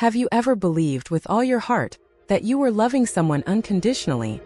Have you ever believed with all your heart that you were loving someone unconditionally,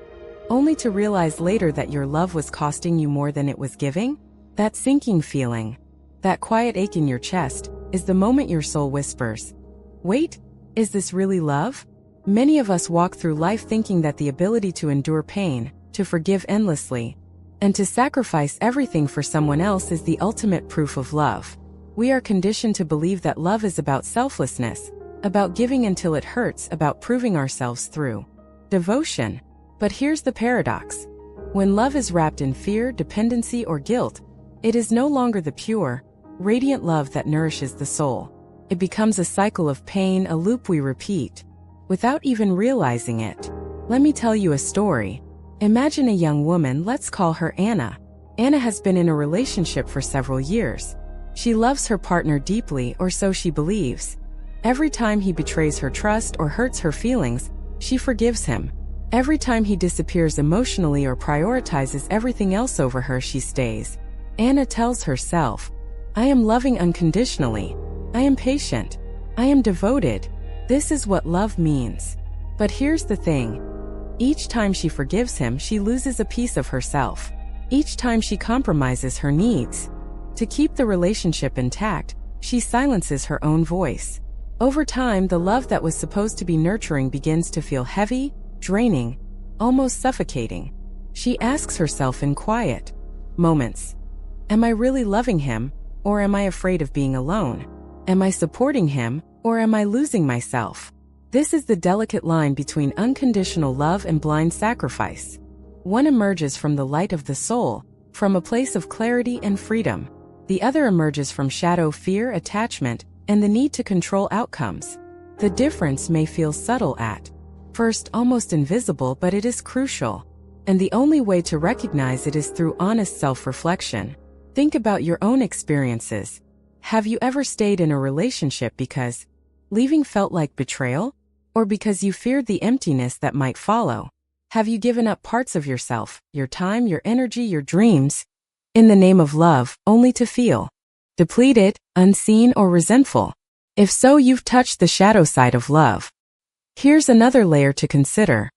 only to realize later that your love was costing you more than it was giving? That sinking feeling, that quiet ache in your chest, is the moment your soul whispers, "Wait, is this really love?" Many of us walk through life thinking that the ability to endure pain, to forgive endlessly, and to sacrifice everything for someone else is the ultimate proof of love. We are conditioned to believe that love is about selflessness, about giving until it hurts, about proving ourselves through devotion. But here's the paradox. When love is wrapped in fear, dependency, or guilt, it is no longer the pure, radiant love that nourishes the soul. It becomes a cycle of pain, a loop we repeat, without even realizing it. Let me tell you a story. Imagine a young woman, let's call her Anna. Anna has been in a relationship for several years. She loves her partner deeply, or so she believes. Every time he betrays her trust or hurts her feelings, she forgives him. Every time he disappears emotionally or prioritizes everything else over her, she stays. Anna tells herself, "I am loving unconditionally. I am patient. I am devoted. This is what love means." But here's the thing. Each time she forgives him, she loses a piece of herself. Each time she compromises her needs to keep the relationship intact, she silences her own voice. Over time, the love that was supposed to be nurturing begins to feel heavy, draining, almost suffocating. She asks herself in quiet moments, "Am I really loving him, or am I afraid of being alone? Am I supporting him, or am I losing myself?" This is the delicate line between unconditional love and blind sacrifice. One emerges from the light of the soul, from a place of clarity and freedom. The other emerges from shadow, fear, attachment, and the need to control outcomes. The difference may feel subtle at first, almost invisible, but it is crucial. And the only way to recognize it is through honest self-reflection. Think about your own experiences. Have you ever stayed in a relationship because leaving felt like betrayal? Or because you feared the emptiness that might follow? Have you given up parts of yourself, your time, your energy, your dreams, in the name of love, only to feel depleted, unseen, or resentful? If so, you've touched the shadow side of love. Here's another layer to consider.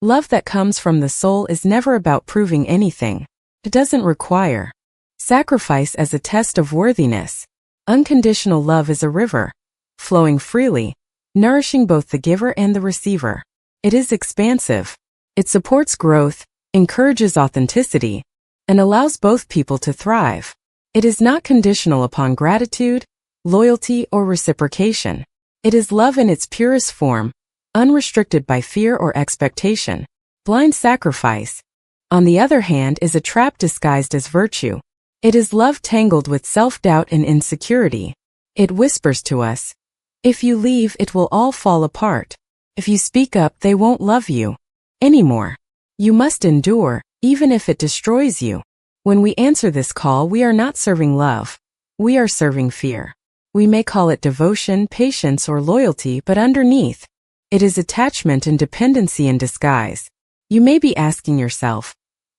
Love that comes from the soul is never about proving anything. It doesn't require sacrifice as a test of worthiness. Unconditional love is a river, flowing freely, nourishing both the giver and the receiver. It is expansive. It supports growth, encourages authenticity, and allows both people to thrive. It is not conditional upon gratitude, loyalty, or reciprocation. It is love in its purest form, unrestricted by fear or expectation. Blind sacrifice, on the other hand, is a trap disguised as virtue. It is love tangled with self-doubt and insecurity. It whispers to us, "If you leave, it will all fall apart. If you speak up, they won't love you anymore. You must endure, even if it destroys you." When we answer this call, we are not serving love. We are serving fear. We may call it devotion, patience, or loyalty, but underneath, it is attachment and dependency in disguise. You may be asking yourself,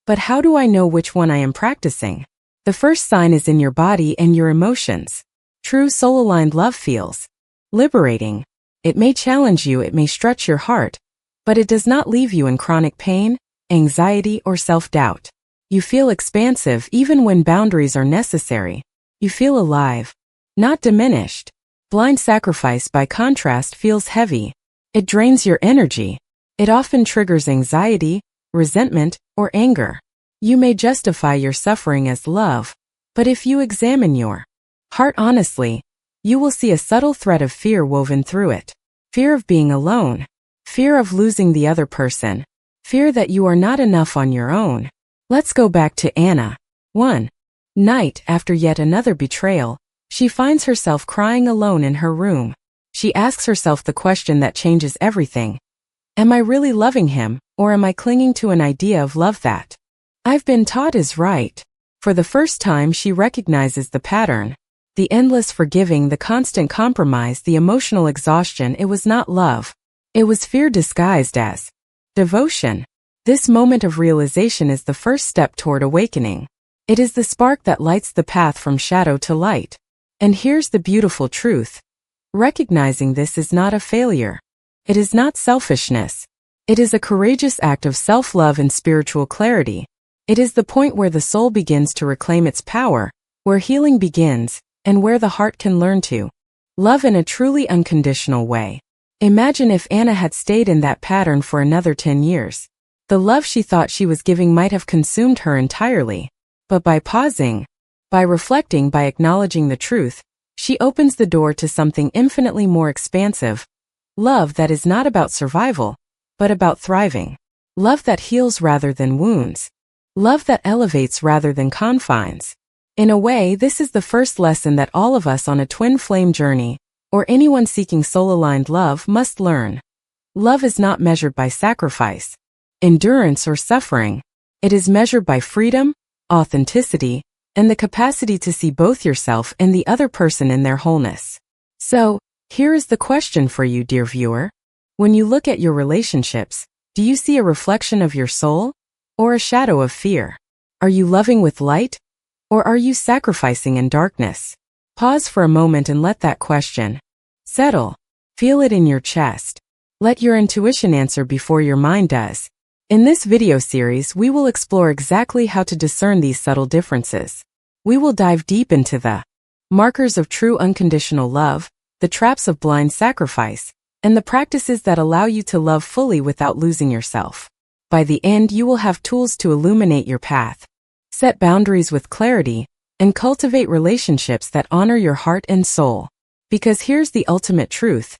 "But how do I know which one I am practicing?" The first sign is in your body and your emotions. True soul-aligned love feels liberating. It may challenge you, it may stretch your heart, but it does not leave you in chronic pain, anxiety, or self-doubt. You feel expansive even when boundaries are necessary. You feel alive, not diminished. Blind sacrifice, by contrast, feels heavy. It drains your energy. It often triggers anxiety, resentment, or anger. You may justify your suffering as love, but if you examine your heart honestly, you will see a subtle thread of fear woven through it. Fear of being alone. Fear of losing the other person. Fear that you are not enough on your own. Let's go back to Anna. One night, after yet another betrayal, she finds herself crying alone in her room. She asks herself the question that changes everything. Am I really loving him, or am I clinging to an idea of love that I've been taught is right? For the first time, she recognizes the pattern. The endless forgiving, the constant compromise, the emotional exhaustion. It was not love. It was fear disguised as devotion. This moment of realization is the first step toward awakening. It is the spark that lights the path from shadow to light. And here's the beautiful truth. Recognizing this is not a failure. It is not selfishness. It is a courageous act of self-love and spiritual clarity. It is the point where the soul begins to reclaim its power, where healing begins, and where the heart can learn to love in a truly unconditional way. Imagine if Anna had stayed in that pattern for another 10 years. The love she thought she was giving might have consumed her entirely. But by pausing, by reflecting, by acknowledging the truth, she opens the door to something infinitely more expansive. Love that is not about survival, but about thriving. Love that heals rather than wounds. Love that elevates rather than confines. In a way, this is the first lesson that all of us on a twin flame journey, or anyone seeking soul-aligned love, must learn. Love is not measured by sacrifice, endurance, or suffering. It is measured by freedom, authenticity, and the capacity to see both yourself and the other person in their wholeness. So, here is the question for you, dear viewer. When you look at your relationships, do you see a reflection of your soul, or a shadow of fear? Are you loving with light, or are you sacrificing in darkness? Pause for a moment and let that question settle. Feel it in your chest. Let your intuition answer before your mind does. In this video series, we will explore exactly how to discern these subtle differences. We will dive deep into the markers of true unconditional love, the traps of blind sacrifice, and the practices that allow you to love fully without losing yourself. By the end, you will have tools to illuminate your path, set boundaries with clarity, and cultivate relationships that honor your heart and soul. Because here's the ultimate truth.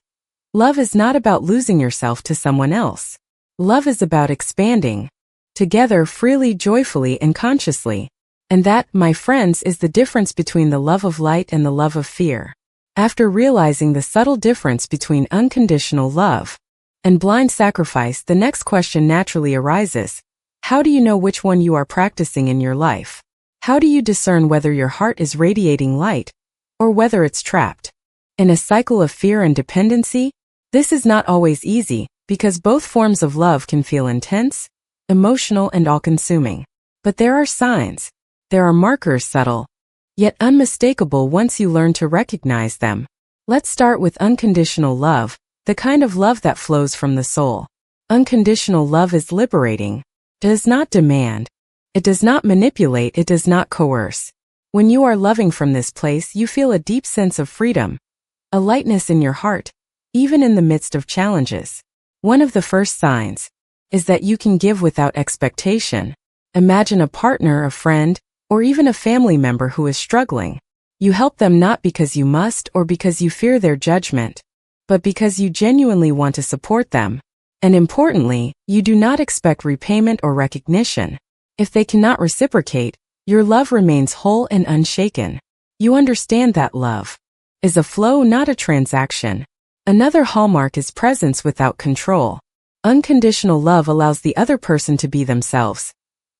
Love is not about losing yourself to someone else. Love is about expanding together freely, joyfully, and consciously. And that, my friends, is the difference between the love of light and the love of fear. After realizing the subtle difference between unconditional love and blind sacrifice, the next question naturally arises. How do you know which one you are practicing in your life? How do you discern whether your heart is radiating light or whether it's trapped in a cycle of fear and dependency? This is not always easy, because both forms of love can feel intense, emotional, and all-consuming. But there are signs. There are markers, subtle, yet unmistakable once you learn to recognize them. Let's start with unconditional love, the kind of love that flows from the soul. Unconditional love is liberating. It does not demand. It does not manipulate. It does not coerce. When you are loving from this place, you feel a deep sense of freedom, a lightness in your heart, even in the midst of challenges. One of the first signs is that you can give without expectation. Imagine a partner, a friend, or even a family member who is struggling. You help them not because you must or because you fear their judgment, but because you genuinely want to support them. And importantly, you do not expect repayment or recognition. If they cannot reciprocate, your love remains whole and unshaken. You understand that love is a flow, not a transaction. Another hallmark is presence without control. Unconditional love allows the other person to be themselves,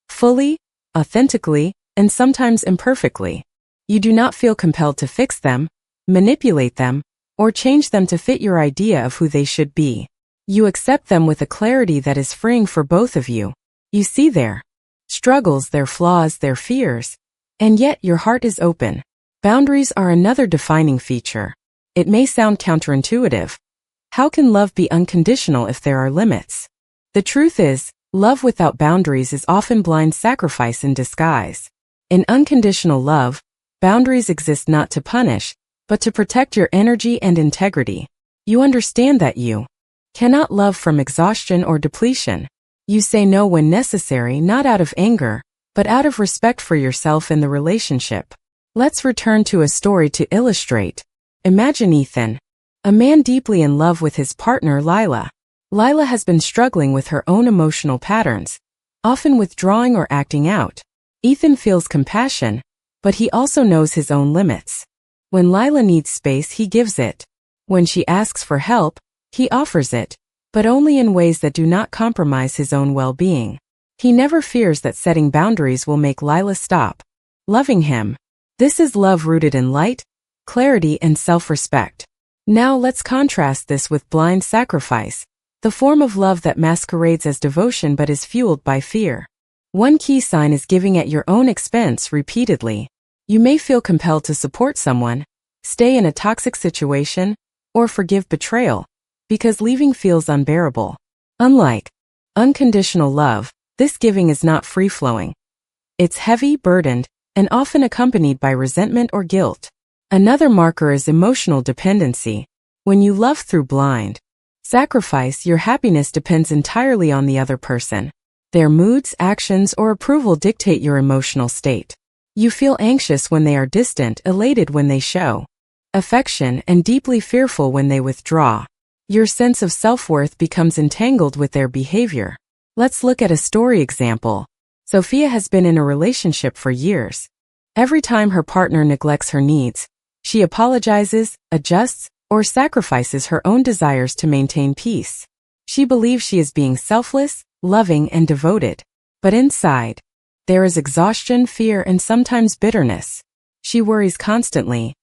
fully, authentically, and sometimes imperfectly. You do not feel compelled to fix them, manipulate them, or change them to fit your idea of who they should be. You accept them with a clarity that is freeing for both of you. You see their struggles, their flaws, their fears, and yet your heart is open. Boundaries are another defining feature. It may sound counterintuitive. How can love be unconditional if there are limits? The truth is, love without boundaries is often blind sacrifice in disguise. In unconditional love, boundaries exist not to punish, but to protect your energy and integrity. You understand that you cannot love from exhaustion or depletion. You say no when necessary, not out of anger, but out of respect for yourself and the relationship. Let's return to a story to illustrate. Imagine Ethan, a man deeply in love with his partner Lila. Lila has been struggling with her own emotional patterns, often withdrawing or acting out. Ethan feels compassion, but he also knows his own limits. When Lila needs space, he gives it. When she asks for help, he offers it, but only in ways that do not compromise his own well-being. He never fears that setting boundaries will make Lila stop loving him. This is love rooted in light, clarity, and self-respect. Now let's contrast this with blind sacrifice, the form of love that masquerades as devotion but is fueled by fear. One key sign is giving at your own expense repeatedly. You may feel compelled to support someone, stay in a toxic situation, or forgive betrayal, because leaving feels unbearable. Unlike unconditional love, this giving is not free-flowing. It's heavy, burdened, and often accompanied by resentment or guilt. Another marker is emotional dependency. When you love through blind sacrifice, your happiness depends entirely on the other person. Their moods, actions, or approval dictate your emotional state. You feel anxious when they are distant, elated when they show affection, and deeply fearful when they withdraw. Your sense of self-worth becomes entangled with their behavior. Let's look at a story example. Sophia has been in a relationship for years. Every time her partner neglects her needs, she apologizes, adjusts, or sacrifices her own desires to maintain peace. She believes she is being selfless, loving, and devoted. But inside, there is exhaustion, fear, and sometimes bitterness. She worries constantly.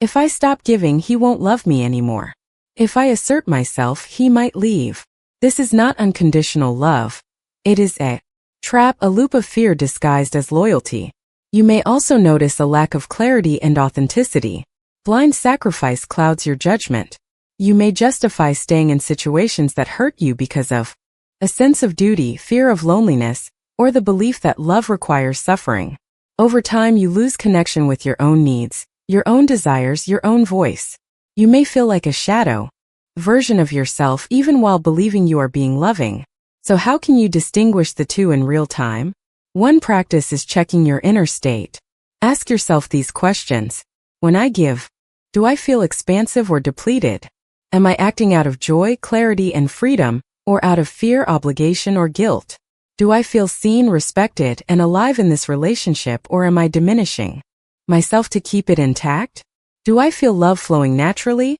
If I stop giving, he won't love me anymore. If I assert myself, he might leave. This is not unconditional love. It is a trap, a loop of fear disguised as loyalty. You may also notice a lack of clarity and authenticity. Blind sacrifice clouds your judgment. You may justify staying in situations that hurt you because of a sense of duty, fear of loneliness, or the belief that love requires suffering. Over time, you lose connection with your own needs, your own desires, your own voice. You may feel like a shadow version of yourself even while believing you are being loving. So how can you distinguish the two in real time? One practice is checking your inner state. Ask yourself these questions. When I give, do I feel expansive or depleted? Am I acting out of joy, clarity, and freedom, or out of fear, obligation, or guilt? Do I feel seen, respected, and alive in this relationship, or am I diminishing myself to keep it intact? Do I feel love flowing naturally,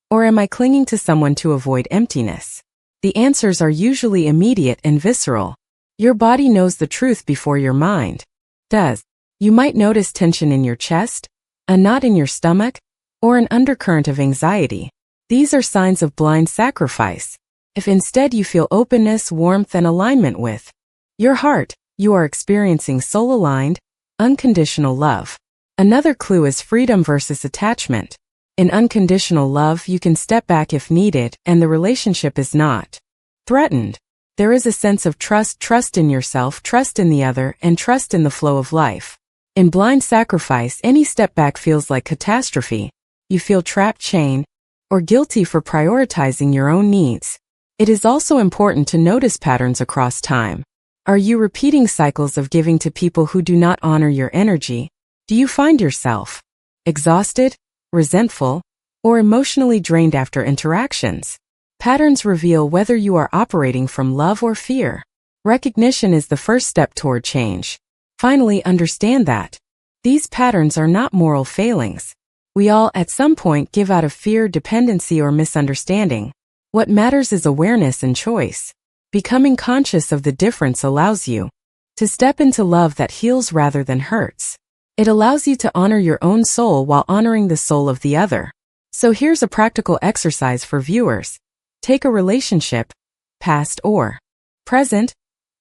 or am I clinging to someone to avoid emptiness? The answers are usually immediate and visceral. Your body knows the truth before your mind does. You might notice tension in your chest, a knot in your stomach, or an undercurrent of anxiety. These are signs of blind sacrifice. If instead you feel openness, warmth, and alignment with your heart, you are experiencing soul-aligned, unconditional love. Another clue is freedom versus attachment. In unconditional love, you can step back if needed, and the relationship is not threatened. There is a sense of trust in yourself, trust in the other, and trust in the flow of life. In blind sacrifice, any step back feels like catastrophe. You feel trapped, chained, or guilty for prioritizing your own needs. It is also important to notice patterns across time. Are you repeating cycles of giving to people who do not honor your energy? Do you find yourself exhausted, resentful, or emotionally drained after interactions? Patterns reveal whether you are operating from love or fear. Recognition is the first step toward change. Finally, understand that these patterns are not moral failings. We all, at some point, give out of fear, dependency, or misunderstanding. What matters is awareness and choice. Becoming conscious of the difference allows you to step into love that heals rather than hurts. It allows you to honor your own soul while honoring the soul of the other. So here's a practical exercise for viewers. Take a relationship, past or present,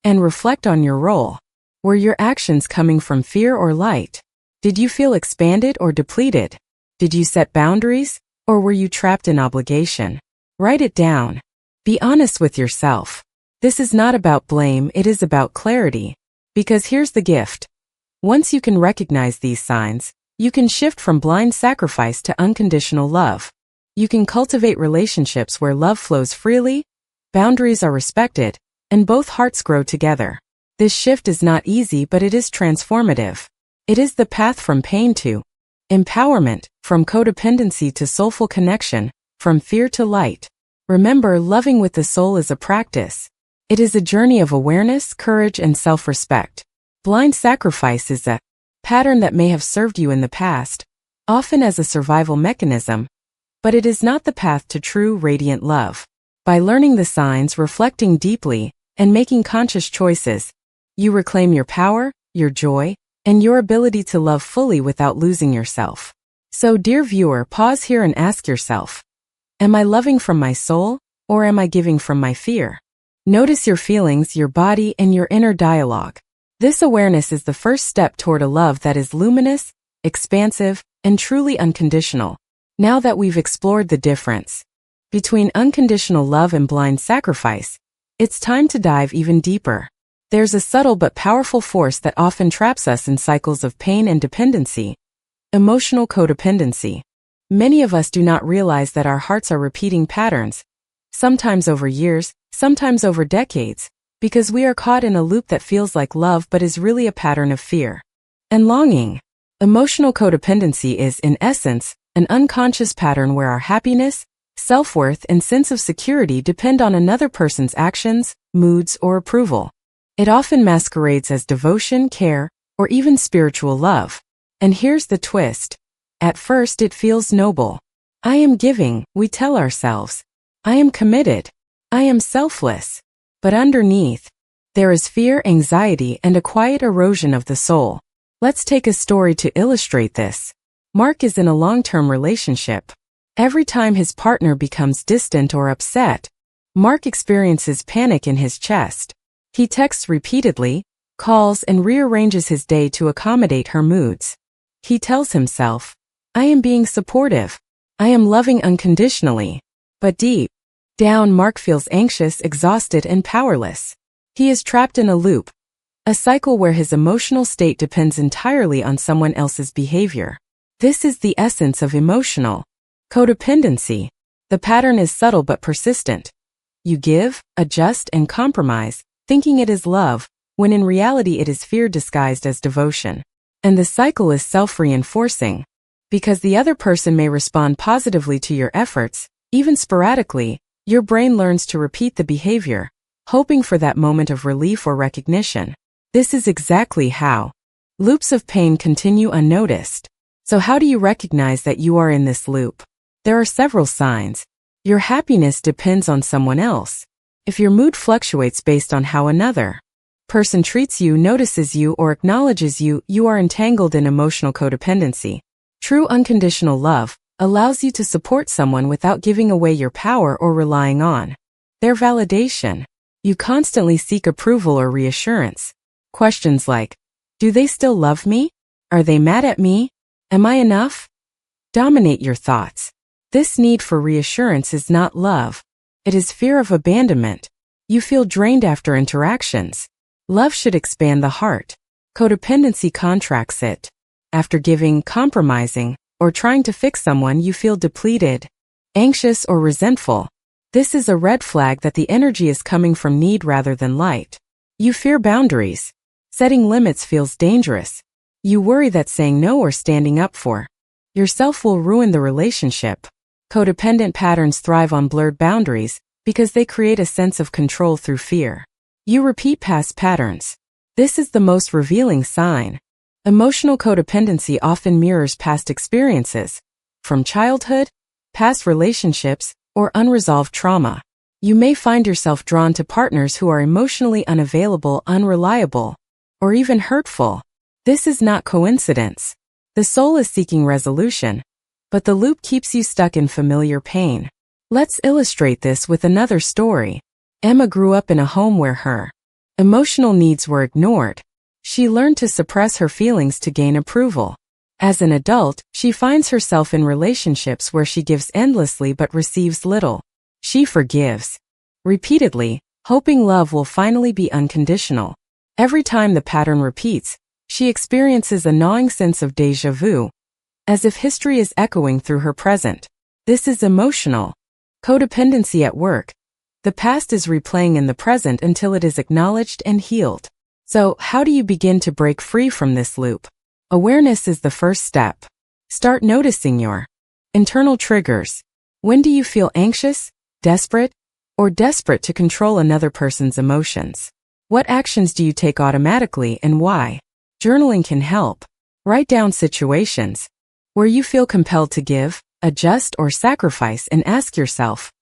and reflect on your role. Were your actions coming from fear or light? Did you feel expanded or depleted? Did you set boundaries, or were you trapped in obligation? Write it down. Be honest with yourself. This is not about blame, it is about clarity. Because here's the gift. Once you can recognize these signs, you can shift from blind sacrifice to unconditional love. You can cultivate relationships where love flows freely, boundaries are respected, and both hearts grow together. This shift is not easy, but it is transformative. It is the path from pain to empowerment, from codependency to soulful connection, from fear to light. Remember, loving with the soul is a practice. It is a journey of awareness, courage, and self-respect. Blind sacrifice is a pattern that may have served you in the past, often as a survival mechanism, but it is not the path to true, radiant love. By learning the signs, reflecting deeply, and making conscious choices, you reclaim your power, your joy, and your ability to love fully without losing yourself. So, dear viewer, pause here and ask yourself, am I loving from my soul, or am I giving from my fear? Notice your feelings, your body, and your inner dialogue. This awareness is the first step toward a love that is luminous, expansive, and truly unconditional. Now that we've explored the difference between unconditional love and blind sacrifice, it's time to dive even deeper. There's a subtle but powerful force that often traps us in cycles of pain and dependency: emotional codependency. Many of us do not realize that our hearts are repeating patterns, sometimes over years, sometimes over decades, because we are caught in a loop that feels like love but is really a pattern of fear and longing. Emotional codependency is, in essence, an unconscious pattern where our happiness, self-worth, and sense of security depend on another person's actions, moods, or approval. It often masquerades as devotion, care, or even spiritual love. And here's the twist. At first it feels noble. I am giving, we tell ourselves. I am committed. I am selfless. But underneath, there is fear, anxiety, and a quiet erosion of the soul. Let's take a story to illustrate this. Mark is in a long-term relationship. Every time his partner becomes distant or upset, Mark experiences panic in his chest. He texts repeatedly, calls, and rearranges his day to accommodate her moods. He tells himself, I am being supportive. I am loving unconditionally. But deep down, Mark feels anxious, exhausted, and powerless. He is trapped in a loop, a cycle where his emotional state depends entirely on someone else's behavior. This is the essence of emotional codependency. The pattern is subtle but persistent. You give, adjust, and compromise, thinking it is love, when in reality it is fear disguised as devotion. And the cycle is self-reinforcing. Because the other person may respond positively to your efforts, even sporadically, your brain learns to repeat the behavior, hoping for that moment of relief or recognition. This is exactly how loops of pain continue unnoticed. So how do you recognize that you are in this loop? There are several signs. Your happiness depends on someone else. If your mood fluctuates based on how another person treats you, notices you, or acknowledges you, you are entangled in emotional codependency. True unconditional love allows you to support someone without giving away your power or relying on their validation. You constantly seek approval or reassurance. Questions like, do they still love me? Are they mad at me? Am I enough? Dominate your thoughts. This need for reassurance is not love. It is fear of abandonment. You feel drained after interactions. Love should expand the heart. Codependency contracts it. After giving, compromising, or trying to fix someone, you feel depleted, anxious, or resentful. This is a red flag that the energy is coming from need rather than light. You fear boundaries. Setting limits feels dangerous. You worry that saying no or standing up for yourself will ruin the relationship. Codependent patterns thrive on blurred boundaries because they create a sense of control through fear. You repeat past patterns. This is the most revealing sign. Emotional codependency often mirrors past experiences, from childhood, past relationships, or unresolved trauma. You may find yourself drawn to partners who are emotionally unavailable, unreliable, or even hurtful. This is not coincidence. The soul is seeking resolution, but the loop keeps you stuck in familiar pain. Let's illustrate this with another story. Emma grew up in a home where her emotional needs were ignored. She learned to suppress her feelings to gain approval. As an adult, she finds herself in relationships where she gives endlessly but receives little. She forgives repeatedly, hoping love will finally be unconditional. Every time the pattern repeats, she experiences a gnawing sense of déjà vu, as if history is echoing through her present. This is emotional codependency at work. The past is replaying in the present until it is acknowledged and healed. So, how do you begin to break free from this loop? Awareness is the first step. Start noticing your internal triggers. When do you feel anxious, desperate, or desperate to control another person's emotions? What actions do you take automatically and why? Journaling can help. Write down situations where you feel compelled to give, adjust, or sacrifice and ask yourself,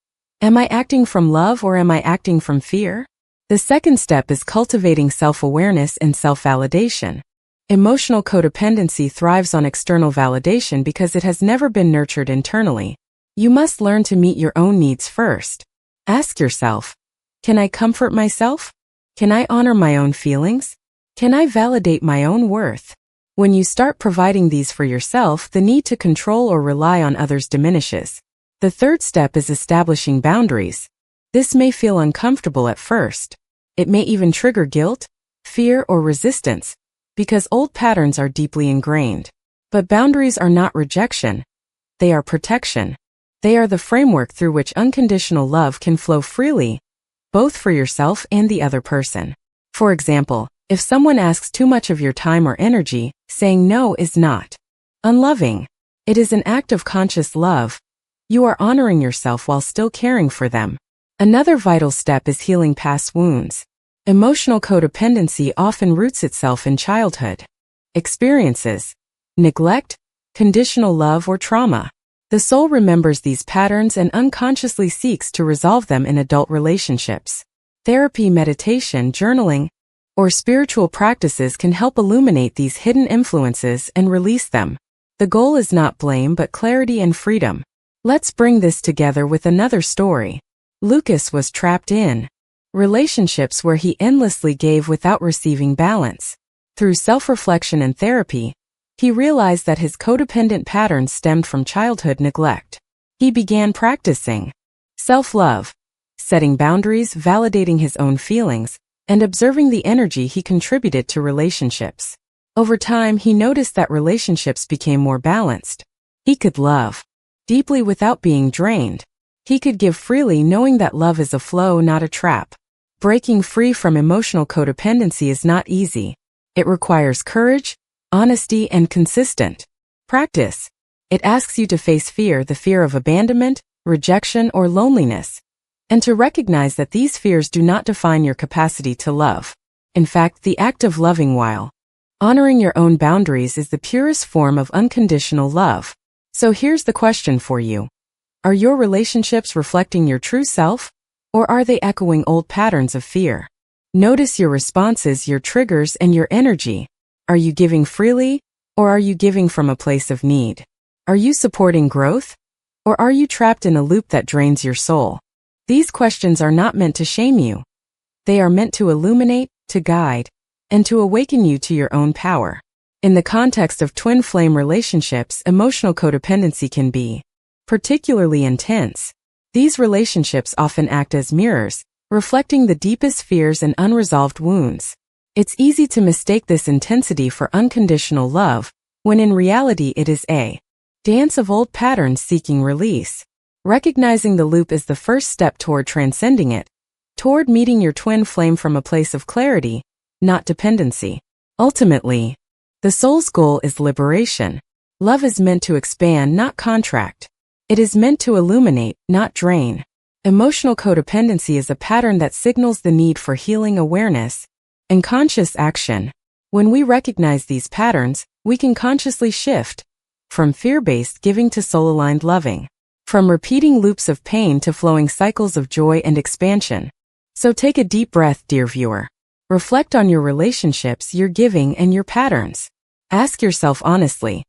am I acting from love or am I acting from fear? The second step is cultivating self-awareness and self-validation. Emotional codependency thrives on external validation because it has never been nurtured internally. You must learn to meet your own needs first. Ask yourself, can I comfort myself? Can I honor my own feelings? Can I validate my own worth? When you start providing these for yourself, the need to control or rely on others diminishes. The third step is establishing boundaries. This may feel uncomfortable at first. It may even trigger guilt, fear, or resistance, because old patterns are deeply ingrained. But boundaries are not rejection. They are protection. They are the framework through which unconditional love can flow freely, both for yourself and the other person. For example, if someone asks too much of your time or energy, saying no is not unloving. It is an act of conscious love. You are honoring yourself while still caring for them. Another vital step is healing past wounds. Emotional codependency often roots itself in childhood experiences, neglect, conditional love, or trauma. The soul remembers these patterns and unconsciously seeks to resolve them in adult relationships. Therapy, meditation, journaling, or spiritual practices can help illuminate these hidden influences and release them. The goal is not blame but clarity and freedom. Let's bring this together with another story. Lucas was trapped in relationships where he endlessly gave without receiving balance. Through self-reflection and therapy, he realized that his codependent patterns stemmed from childhood neglect. He began practicing self-love, setting boundaries, validating his own feelings, and observing the energy he contributed to relationships. Over time, he noticed that relationships became more balanced. He could love deeply without being drained. He could give freely knowing that love is a flow, not a trap. Breaking free from emotional codependency is not easy. It requires courage, honesty, and consistent practice. It asks you to face fear, the fear of abandonment, rejection, or loneliness, and to recognize that these fears do not define your capacity to love. In fact, the act of loving while honoring your own boundaries is the purest form of unconditional love. So here's the question for you. Are your relationships reflecting your true self, or are they echoing old patterns of fear? Notice your responses, your triggers, and your energy. Are you giving freely, or are you giving from a place of need? Are you supporting growth, or are you trapped in a loop that drains your soul? These questions are not meant to shame you. They are meant to illuminate, to guide, and to awaken you to your own power. In the context of twin flame relationships, emotional codependency can be particularly intense. These relationships often act as mirrors, reflecting the deepest fears and unresolved wounds. It's easy to mistake this intensity for unconditional love, when in reality it is a dance of old patterns seeking release. Recognizing the loop is the first step toward transcending it, toward meeting your twin flame from a place of clarity, not dependency. Ultimately, the soul's goal is liberation. Love is meant to expand, not contract. It is meant to illuminate, not drain. Emotional codependency is a pattern that signals the need for healing, awareness, and conscious action. When we recognize these patterns, we can consciously shift from fear-based giving to soul-aligned loving, from repeating loops of pain to flowing cycles of joy and expansion. So take a deep breath, dear viewer. Reflect on your relationships, your giving, and your patterns. Ask yourself honestly,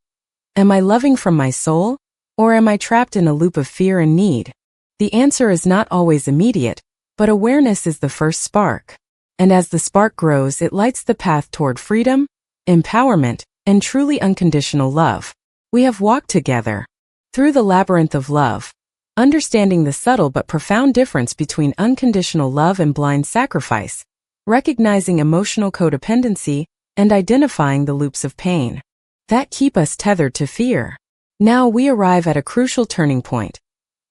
am I loving from my soul, or am I trapped in a loop of fear and need? The answer is not always immediate, but awareness is the first spark. And as the spark grows, it lights the path toward freedom, empowerment, and truly unconditional love. We have walked together through the labyrinth of love, understanding the subtle but profound difference between unconditional love and blind sacrifice, recognizing emotional codependency, and identifying the loops of pain that keep us tethered to fear. Now we arrive at a crucial turning point,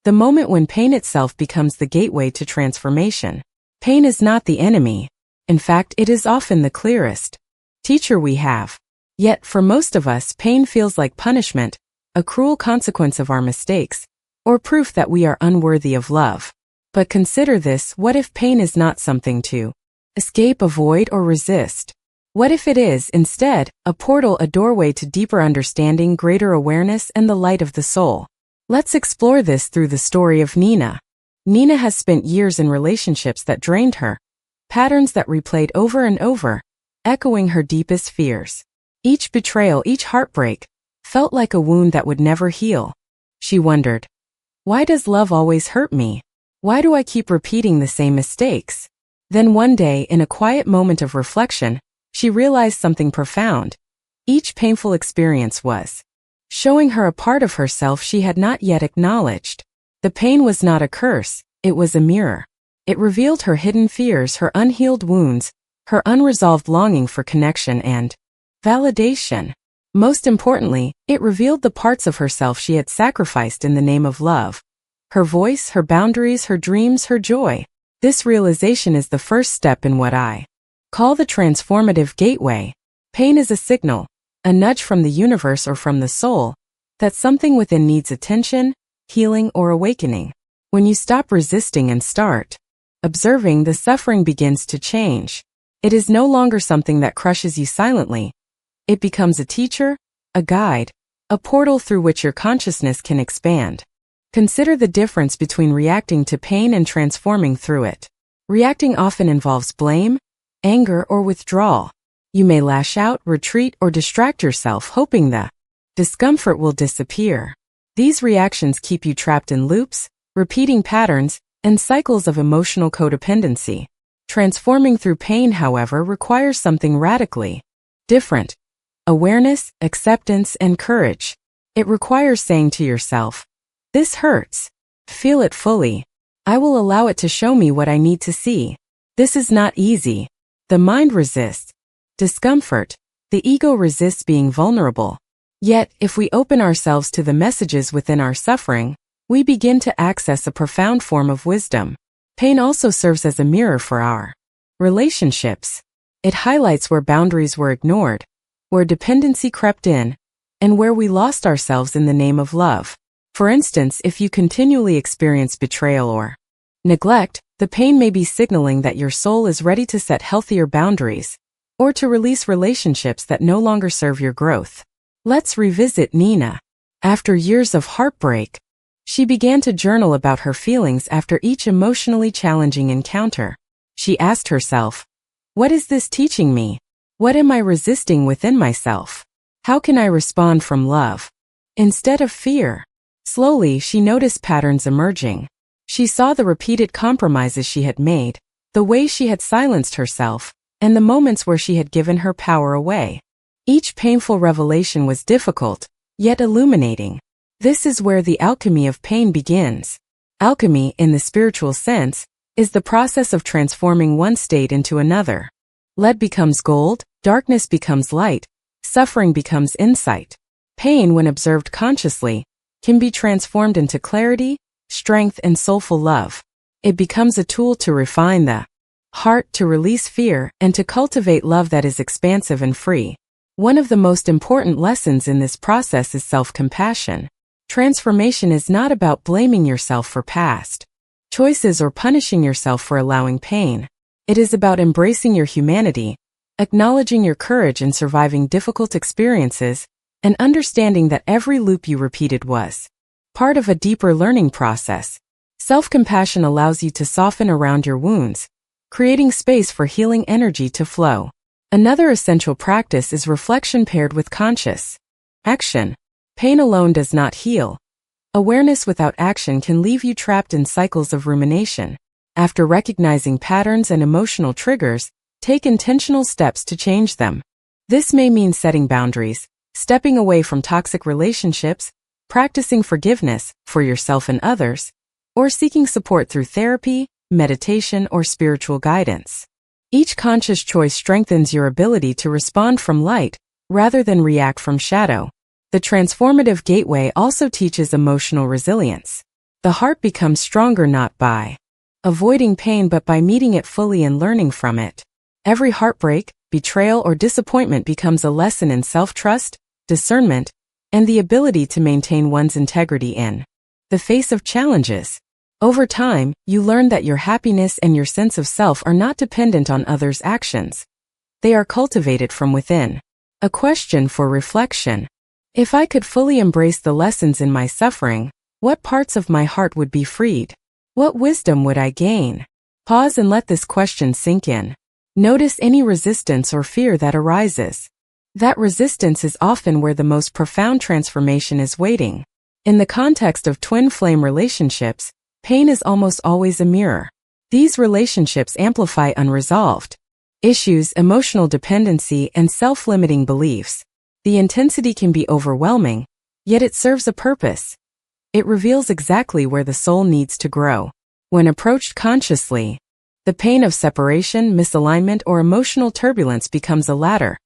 the moment when pain itself becomes the gateway to transformation. Pain is not the enemy. In fact, it is often the clearest teacher we have. Yet, for most of us, pain feels like punishment, a cruel consequence of our mistakes, or proof that we are unworthy of love. But consider this: what if pain is not something to escape, avoid, or resist? What if it is, instead, a portal, a doorway to deeper understanding, greater awareness, and the light of the soul? Let's explore this through the story of Nina. Nina has spent years in relationships that drained her, patterns that replayed over and over, echoing her deepest fears. Each betrayal, each heartbreak, felt like a wound that would never heal. She wondered, why does love always hurt me? Why do I keep repeating the same mistakes? Then one day, in a quiet moment of reflection, she realized something profound. Each painful experience was showing her a part of herself she had not yet acknowledged. The pain was not a curse, it was a mirror. It revealed her hidden fears, her unhealed wounds, her unresolved longing for connection and validation. Most importantly, it revealed the parts of herself she had sacrificed in the name of love. Her voice, her boundaries, her dreams, her joy. This realization is the first step in what I call the transformative gateway. Pain is a signal, a nudge from the universe or from the soul, that something within needs attention, healing, or awakening. When you stop resisting and start observing, the suffering begins to change. It is no longer something that crushes you silently. It becomes a teacher, a guide, a portal through which your consciousness can expand. Consider the difference between reacting to pain and transforming through it. Reacting often involves blame, anger, or withdrawal. You may lash out, retreat, or distract yourself, hoping the discomfort will disappear. These reactions keep you trapped in loops, repeating patterns, and cycles of emotional codependency. Transforming through pain, however, requires something radically different: awareness, acceptance, and courage. It requires saying to yourself, "This hurts. Feel it fully. I will allow it to show me what I need to see." This is not easy. The mind resists discomfort. The ego resists being vulnerable. Yet, if we open ourselves to the messages within our suffering, we begin to access a profound form of wisdom. Pain also serves as a mirror for our relationships. It highlights where boundaries were ignored, where dependency crept in, and where we lost ourselves in the name of love. For instance, if you continually experience betrayal or neglect, the pain may be signaling that your soul is ready to set healthier boundaries, or to release relationships that no longer serve your growth. Let's revisit Nina. After years of heartbreak, she began to journal about her feelings after each emotionally challenging encounter. She asked herself, "What is this teaching me? What am I resisting within myself? How can I respond from love instead of fear?" Slowly, she noticed patterns emerging. She saw the repeated compromises she had made, the way she had silenced herself, and the moments where she had given her power away. Each painful revelation was difficult, yet illuminating. This is where the alchemy of pain begins. Alchemy, in the spiritual sense, is the process of transforming one state into another. Lead becomes gold, darkness becomes light, suffering becomes insight. Pain, when observed consciously, can be transformed into clarity, strength, and soulful love. It becomes a tool to refine the heart, to release fear, and to cultivate love that is expansive and free. One of the most important lessons in this process is self-compassion. Transformation is not about blaming yourself for past choices or punishing yourself for allowing pain. It is about embracing your humanity, acknowledging your courage in surviving difficult experiences, and understanding that every loop you repeated was part of a deeper learning process. Self-compassion allows you to soften around your wounds, creating space for healing energy to flow. Another essential practice is reflection paired with conscious action. Pain alone does not heal. Awareness without action can leave you trapped in cycles of rumination. After recognizing patterns and emotional triggers, take intentional steps to change them. This may mean setting boundaries, stepping away from toxic relationships, practicing forgiveness for yourself and others, or seeking support through therapy, meditation, or spiritual guidance. Each conscious choice strengthens your ability to respond from light, rather than react from shadow. The transformative gateway also teaches emotional resilience. The heart becomes stronger not by avoiding pain but by meeting it fully and learning from it. Every heartbreak, betrayal, or disappointment becomes a lesson in self-trust, discernment, and the ability to maintain one's integrity in the face of challenges. Over time, you learn that your happiness and your sense of self are not dependent on others' actions. They are cultivated from within. A question for reflection. If I could fully embrace the lessons in my suffering, what parts of my heart would be freed? What wisdom would I gain? Pause and let this question sink in. Notice any resistance or fear that arises. That resistance is often where the most profound transformation is waiting. In the context of twin flame relationships, pain is almost always a mirror. These relationships amplify unresolved issues, emotional dependency, and self-limiting beliefs. The intensity can be overwhelming, yet it serves a purpose. It reveals exactly where the soul needs to grow. When approached consciously, the pain of separation, misalignment, or emotional turbulence becomes a ladder,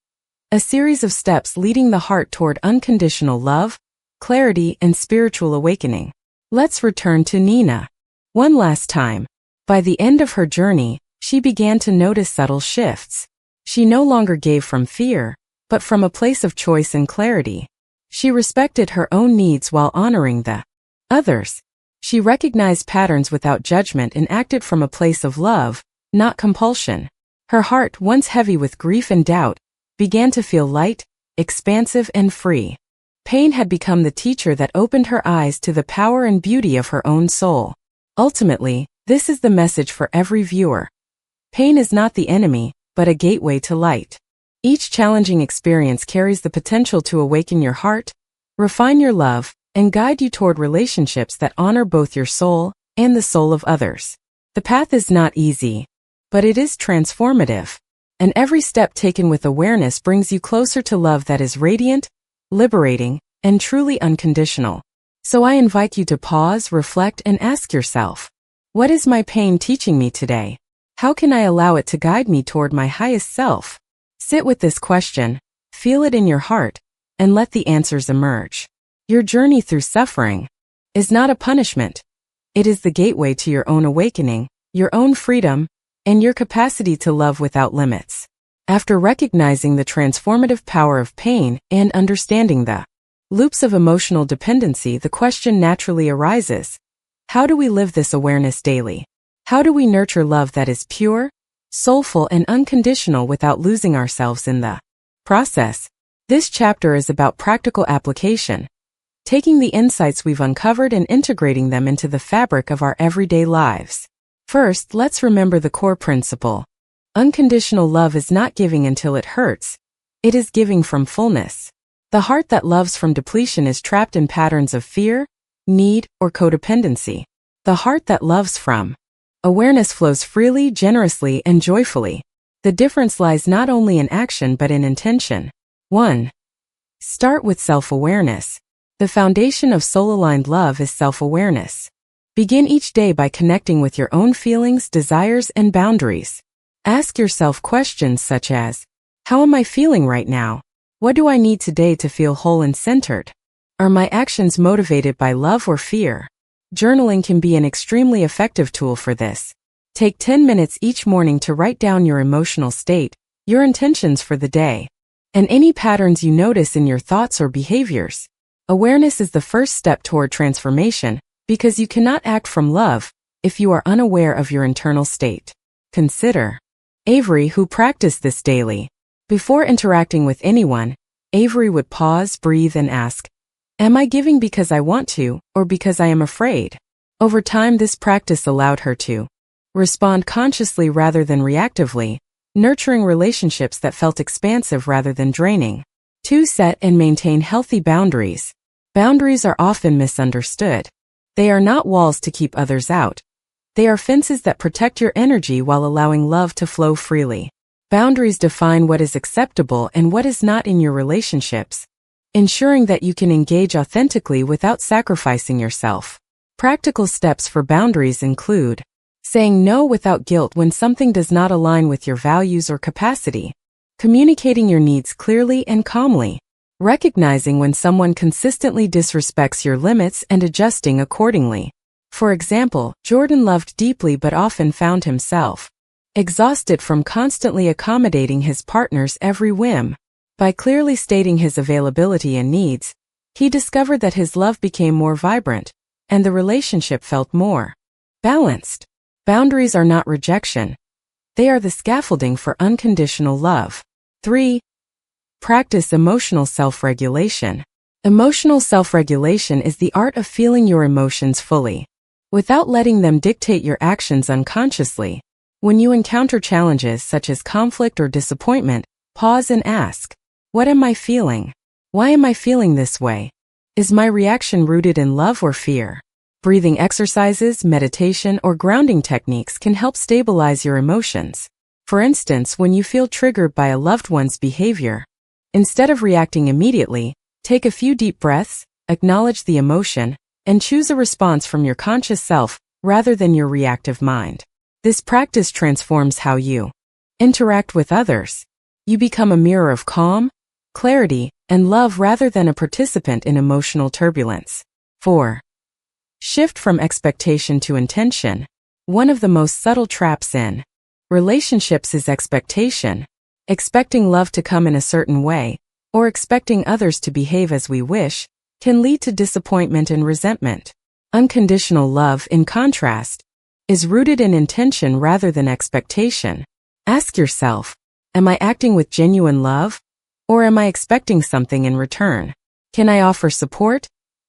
a series of steps leading the heart toward unconditional love, clarity, and spiritual awakening. Let's return to Nina. One last time. By the end of her journey, she began to notice subtle shifts. She no longer gave from fear, but from a place of choice and clarity. She respected her own needs while honoring the others. She recognized patterns without judgment and acted from a place of love, not compulsion. Her heart, once heavy with grief and doubt, began to feel light, expansive, and free. Pain had become the teacher that opened her eyes to the power and beauty of her own soul. Ultimately, this is the message for every viewer. Pain is not the enemy, but a gateway to light. Each challenging experience carries the potential to awaken your heart, refine your love, and guide you toward relationships that honor both your soul and the soul of others. The path is not easy, but it is transformative. And every step taken with awareness brings you closer to love that is radiant, liberating, and truly unconditional. So I invite you to pause, reflect, and ask yourself, what is my pain teaching me today? How can I allow it to guide me toward my highest self? Sit with this question, feel it in your heart, and let the answers emerge. Your journey through suffering is not a punishment. It is the gateway to your own awakening, your own freedom, and your capacity to love without limits. After recognizing the transformative power of pain and understanding the loops of emotional dependency, the question naturally arises: how do we live this awareness daily? How do we nurture love that is pure, soulful, and unconditional without losing ourselves in the process? This chapter is about practical application, taking the insights we've uncovered and integrating them into the fabric of our everyday lives. First, let's remember the core principle. Unconditional love is not giving until it hurts. It is giving from fullness. The heart that loves from depletion is trapped in patterns of fear, need, or codependency. The heart that loves from awareness flows freely, generously, and joyfully. The difference lies not only in action but in intention. 1. Start with self-awareness. The foundation of soul-aligned love is self-awareness. Begin each day by connecting with your own feelings, desires, and boundaries. Ask yourself questions such as, how am I feeling right now? What do I need today to feel whole and centered? Are my actions motivated by love or fear? Journaling can be an extremely effective tool for this. Take 10 minutes each morning to write down your emotional state, your intentions for the day, and any patterns you notice in your thoughts or behaviors. Awareness is the first step toward transformation, because you cannot act from love if you are unaware of your internal state. Consider Avery, who practiced this daily. Before interacting with anyone, Avery would pause, breathe, and ask, am I giving because I want to, or because I am afraid? Over time, this practice allowed her to respond consciously rather than reactively, nurturing relationships that felt expansive rather than draining. 2. Set and maintain healthy boundaries. Boundaries are often misunderstood. They are not walls to keep others out. They are fences that protect your energy while allowing love to flow freely. Boundaries define what is acceptable and what is not in your relationships, ensuring that you can engage authentically without sacrificing yourself. Practical steps for boundaries include saying no without guilt when something does not align with your values or capacity, communicating your needs clearly and calmly, recognizing when someone consistently disrespects your limits and adjusting accordingly. For example, Jordan loved deeply but often found himself exhausted from constantly accommodating his partner's every whim. By clearly stating his availability and needs, he discovered that his love became more vibrant, and the relationship felt more balanced. Boundaries are not rejection. They are the scaffolding for unconditional love. 3. Practice emotional self-regulation. Emotional self-regulation is the art of feeling your emotions fully, without letting them dictate your actions unconsciously. When you encounter challenges such as conflict or disappointment, pause and ask, what am I feeling? Why am I feeling this way? Is my reaction rooted in love or fear? Breathing exercises, meditation, or grounding techniques can help stabilize your emotions. For instance, when you feel triggered by a loved one's behavior, Instead of reacting immediately, take a few deep breaths, acknowledge the emotion, and choose a response from your conscious self rather than your reactive mind. This practice transforms how you interact with others. You become a mirror of calm, clarity, and love rather than a participant in emotional turbulence. 4. Shift from expectation to intention. One of the most subtle traps in relationships is expectation. Expecting love to come in a certain way, or expecting others to behave as we wish, can lead to disappointment and resentment. Unconditional love, in contrast, is rooted in intention rather than expectation. Ask yourself, am I acting with genuine love, or am I expecting something in return? Can I offer support,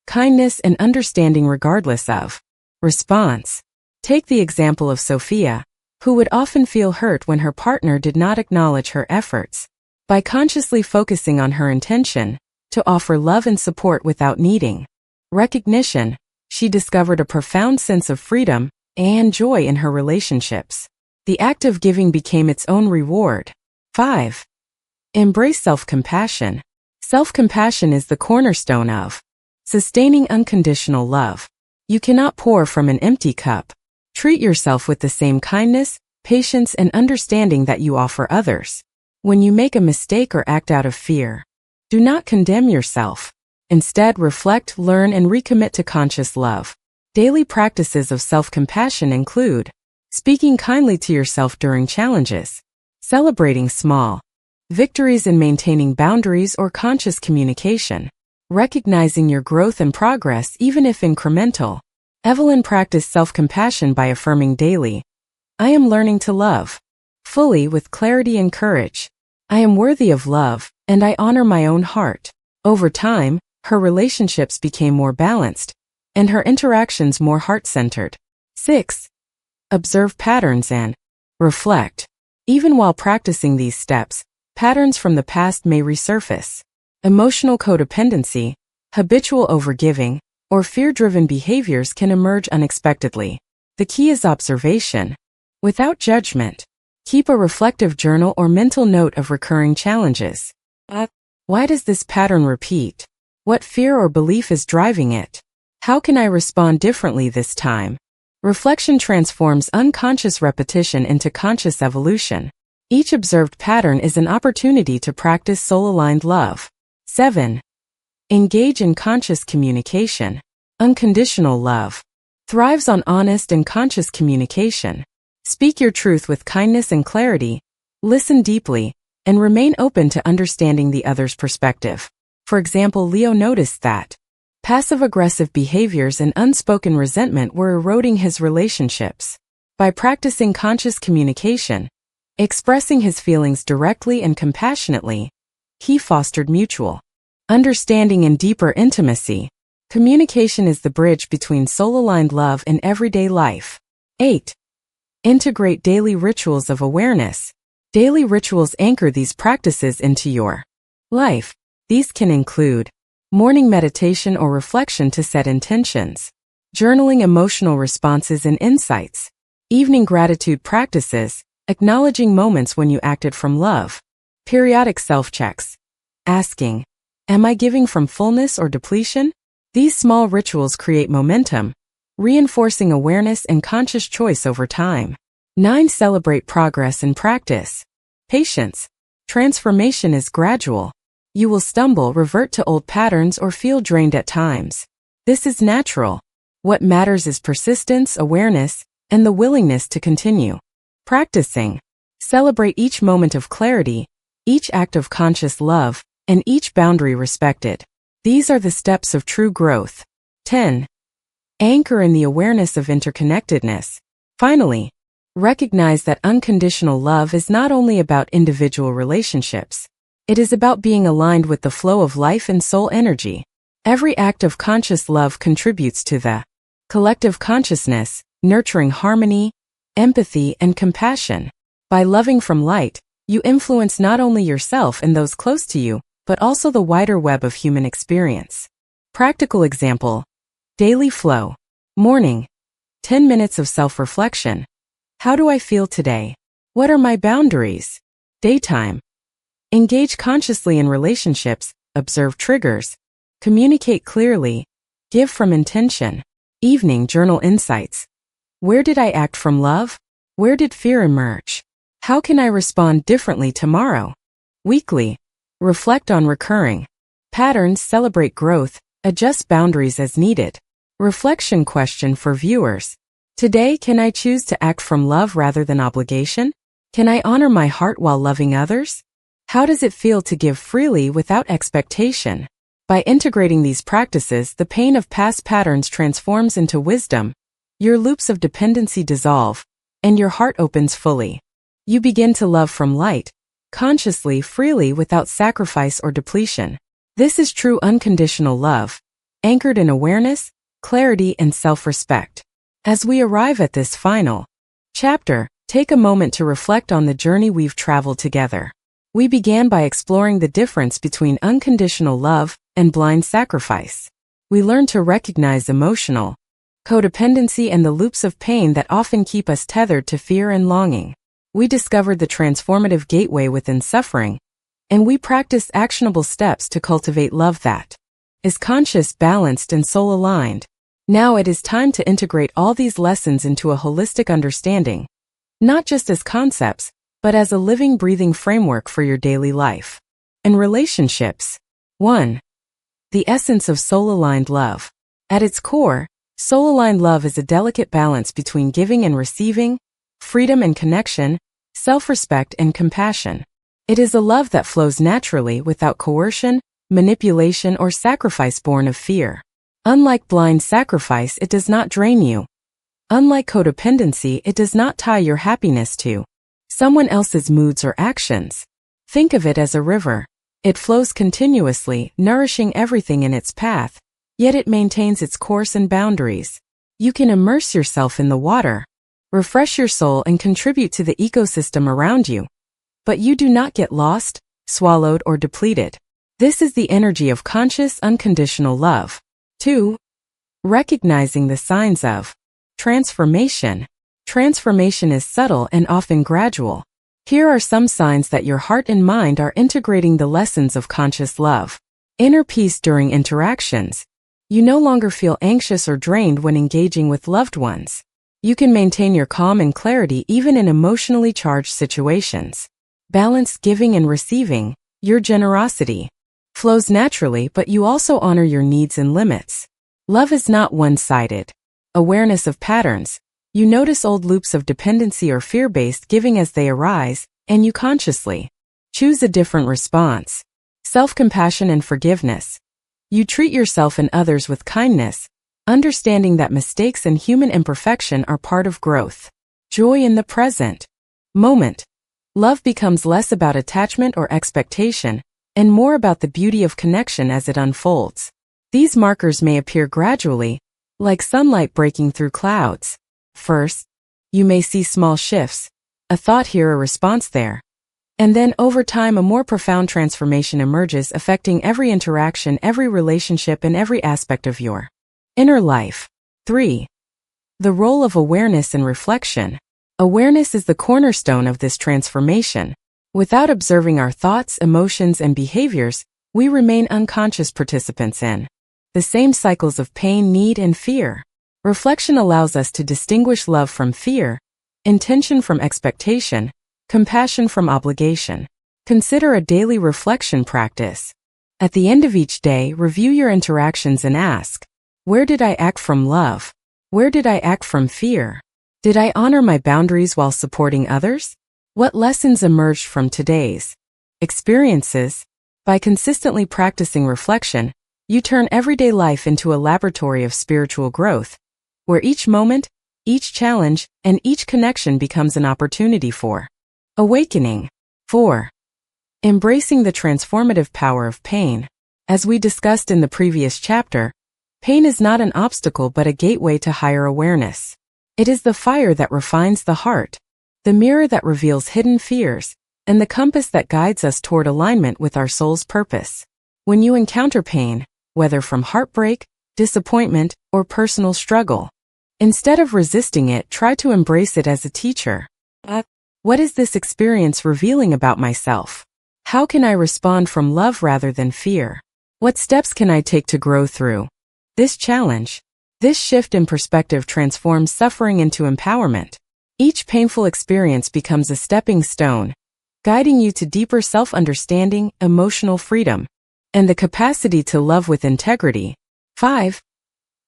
kindness, and understanding regardless of response? Take the example of Sophia, who would often feel hurt when her partner did not acknowledge her efforts. By consciously focusing on her intention to offer love and support without needing recognition, she discovered a profound sense of freedom and joy in her relationships. The act of giving became its own reward. 5. Embrace self-compassion. Self-compassion is the cornerstone of sustaining unconditional love. You cannot pour from an empty cup. Treat yourself with the same kindness, patience, and understanding that you offer others. When you make a mistake or act out of fear, do not condemn yourself. Instead, reflect, learn, and recommit to conscious love. Daily practices of self-compassion include speaking kindly to yourself during challenges, celebrating small victories, and maintaining boundaries or conscious communication, recognizing your growth and progress even if incremental. Evelyn practiced self-compassion by affirming daily, I am learning to love fully with clarity and courage. I am worthy of love, and I honor my own heart. Over time, her relationships became more balanced, and her interactions more heart-centered. 6. Observe patterns and reflect. Even while practicing these steps, patterns from the past may resurface. Emotional codependency, habitual overgiving, or fear-driven behaviors can emerge unexpectedly. The key is observation, without judgment. Keep a reflective journal or mental note of recurring challenges. Why does this pattern repeat? What fear or belief is driving it? How can I respond differently this time? Reflection transforms unconscious repetition into conscious evolution. Each observed pattern is an opportunity to practice soul-aligned love. 7. Engage in conscious communication. Unconditional love thrives on honest and conscious communication. Speak your truth with kindness and clarity, listen deeply, and remain open to understanding the other's perspective. For example, Leo noticed that passive-aggressive behaviors and unspoken resentment were eroding his relationships. By practicing conscious communication, expressing his feelings directly and compassionately, he fostered mutual understanding and deeper intimacy. Communication is the bridge between soul-aligned love and everyday life. 8. Integrate daily rituals of awareness. Daily rituals anchor these practices into your life. These can include morning meditation or reflection to set intentions, journaling emotional responses and insights, evening gratitude practices, acknowledging moments when you acted from love, periodic self-checks, asking, am I giving from fullness or depletion? These small rituals create momentum, reinforcing awareness and conscious choice over time. 9. Celebrate progress in practice. Patience. Transformation is gradual. You will stumble, revert to old patterns, or feel drained at times. This is natural. What matters is persistence, awareness, and the willingness to continue practicing. Celebrate each moment of clarity, each act of conscious love, and each boundary respected. These are the steps of true growth. 10. Anchor in the awareness of interconnectedness. Finally, recognize that unconditional love is not only about individual relationships. It is about being aligned with the flow of life and soul energy. Every act of conscious love contributes to the collective consciousness, nurturing harmony, empathy, and compassion. By loving from light, you influence not only yourself and those close to you, but also the wider web of human experience. Practical example: daily flow. Morning, 10 minutes of self-reflection. How do I feel today? What are my boundaries? Daytime, Engage consciously in relationships, observe triggers, communicate clearly, give from intention. Evening journal insights. Where did I act from love? Where did fear emerge? How can I respond differently tomorrow? Weekly. Reflect on recurring patterns, celebrate growth, adjust boundaries as needed. Reflection question for viewers. Today, can I choose to act from love rather than obligation? Can I honor my heart while loving others? How does it feel to give freely without expectation? By integrating these practices, the pain of past patterns transforms into wisdom, your loops of dependency dissolve, and your heart opens fully. You begin to love from light, consciously, freely, without sacrifice or depletion. This is true unconditional love, anchored in awareness, clarity, and self-respect. As we arrive at this final chapter, take a moment to reflect on the journey we've traveled together. We began by exploring the difference between unconditional love and blind sacrifice. We learned to recognize emotional codependency and the loops of pain that often keep us tethered to fear and longing. We discovered the transformative gateway within suffering, and we practiced actionable steps to cultivate love that is conscious, balanced, and soul-aligned. Now it is time to integrate all these lessons into a holistic understanding, not just as concepts, but as a living, breathing framework for your daily life and relationships. 1. The essence of soul-aligned love. At its core, soul-aligned love is a delicate balance between giving and receiving, freedom and connection, self-respect and compassion. It is a love that flows naturally without coercion, manipulation, or sacrifice born of fear. Unlike blind sacrifice, it does not drain you. Unlike codependency, it does not tie your happiness to someone else's moods or actions. Think of it as a river. It flows continuously, nourishing everything in its path, yet it maintains its course and boundaries. You can immerse yourself in the water, refresh your soul, and contribute to the ecosystem around you. But you do not get lost, swallowed, or depleted. This is the energy of conscious, unconditional love. 2. Recognizing the signs of transformation. Transformation is subtle and often gradual. Here are some signs that your heart and mind are integrating the lessons of conscious love. Inner peace during interactions. You no longer feel anxious or drained when engaging with loved ones. You can maintain your calm and clarity even in emotionally charged situations. Balanced giving and receiving. Your generosity flows naturally, but you also honor your needs and limits. Love is not one-sided. Awareness of patterns. You notice old loops of dependency or fear-based giving as they arise, and you consciously choose a different response. Self-compassion and forgiveness. You treat yourself and others with kindness, understanding that mistakes and human imperfection are part of growth. Joy in the present moment. Love becomes less about attachment or expectation, and more about the beauty of connection as it unfolds. These markers may appear gradually, like sunlight breaking through clouds. First, you may see small shifts, a thought here, a response there. And then over time, a more profound transformation emerges, affecting every interaction, every relationship, and every aspect of your inner life. 3. The role of awareness and reflection. Awareness is the cornerstone of this transformation. Without observing our thoughts, emotions, and behaviors, we remain unconscious participants in the same cycles of pain, need, and fear. Reflection allows us to distinguish love from fear, intention from expectation, compassion from obligation. Consider a daily reflection practice. At the end of each day, review your interactions and ask, where did I act from love? Where did I act from fear? Did I honor my boundaries while supporting others? What lessons emerged from today's experiences? By consistently practicing reflection, you turn everyday life into a laboratory of spiritual growth, where each moment, each challenge, and each connection becomes an opportunity for awakening. 4. Embracing the transformative power of pain. As we discussed in the previous chapter, pain is not an obstacle but a gateway to higher awareness. It is the fire that refines the heart, the mirror that reveals hidden fears, and the compass that guides us toward alignment with our soul's purpose. When you encounter pain, whether from heartbreak, disappointment, or personal struggle, instead of resisting it, try to embrace it as a teacher. What is this experience revealing about myself? How can I respond from love rather than fear? What steps can I take to grow through this challenge? This shift in perspective transforms suffering into empowerment. Each painful experience becomes a stepping stone, guiding you to deeper self-understanding, emotional freedom, and the capacity to love with integrity. 5.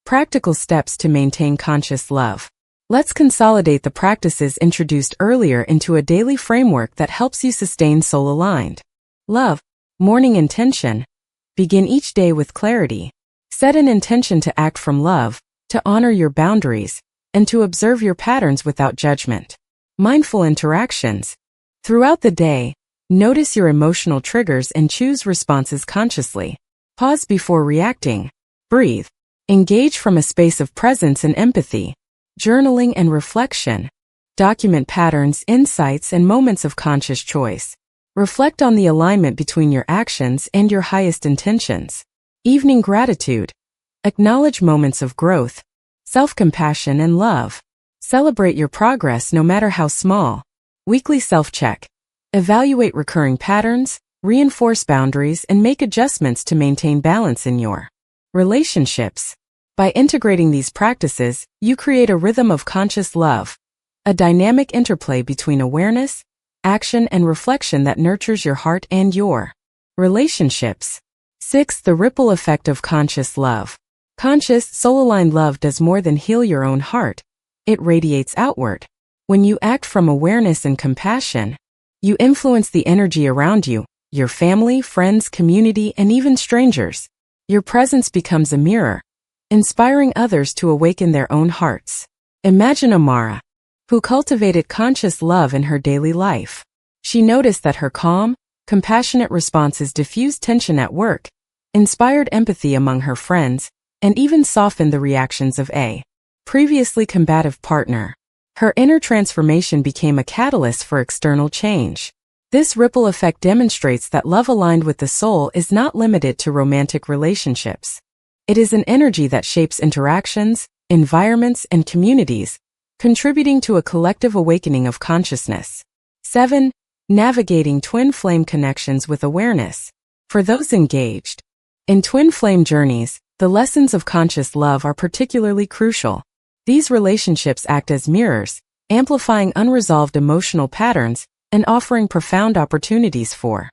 Practical steps to maintain conscious love. Let's consolidate the practices introduced earlier into a daily framework that helps you sustain soul-aligned love. Morning intention. Begin each day with clarity. Set an intention to act from love, to honor your boundaries, and to observe your patterns without judgment. Mindful interactions. Throughout the day, notice your emotional triggers and choose responses consciously. Pause before reacting. Breathe. Engage from a space of presence and empathy. Journaling and reflection. Document patterns, insights, and moments of conscious choice. Reflect on the alignment between your actions and your highest intentions. Evening gratitude. Acknowledge moments of growth, self-compassion, and love. Celebrate your progress no matter how small. Weekly self-check. Evaluate recurring patterns, reinforce boundaries, and make adjustments to maintain balance in your relationships. By integrating these practices, you create a rhythm of conscious love, a dynamic interplay between awareness, action, and reflection that nurtures your heart and your relationships. 6. The ripple effect of conscious love. Conscious, soul-aligned love does more than heal your own heart. It radiates outward. When you act from awareness and compassion, you influence the energy around you, your family, friends, community, and even strangers. Your presence becomes a mirror, inspiring others to awaken their own hearts. Imagine Amara, who cultivated conscious love in her daily life. She noticed that her calm, compassionate responses diffused tension at work, inspired empathy among her friends, and even softened the reactions of a previously combative partner. Her inner transformation became a catalyst for external change. This ripple effect demonstrates that love aligned with the soul is not limited to romantic relationships. It is an energy that shapes interactions, environments, and communities, contributing to a collective awakening of consciousness. 7. Navigating twin flame connections with awareness. For those engaged in twin flame journeys, the lessons of conscious love are particularly crucial. These relationships act as mirrors, amplifying unresolved emotional patterns and offering profound opportunities for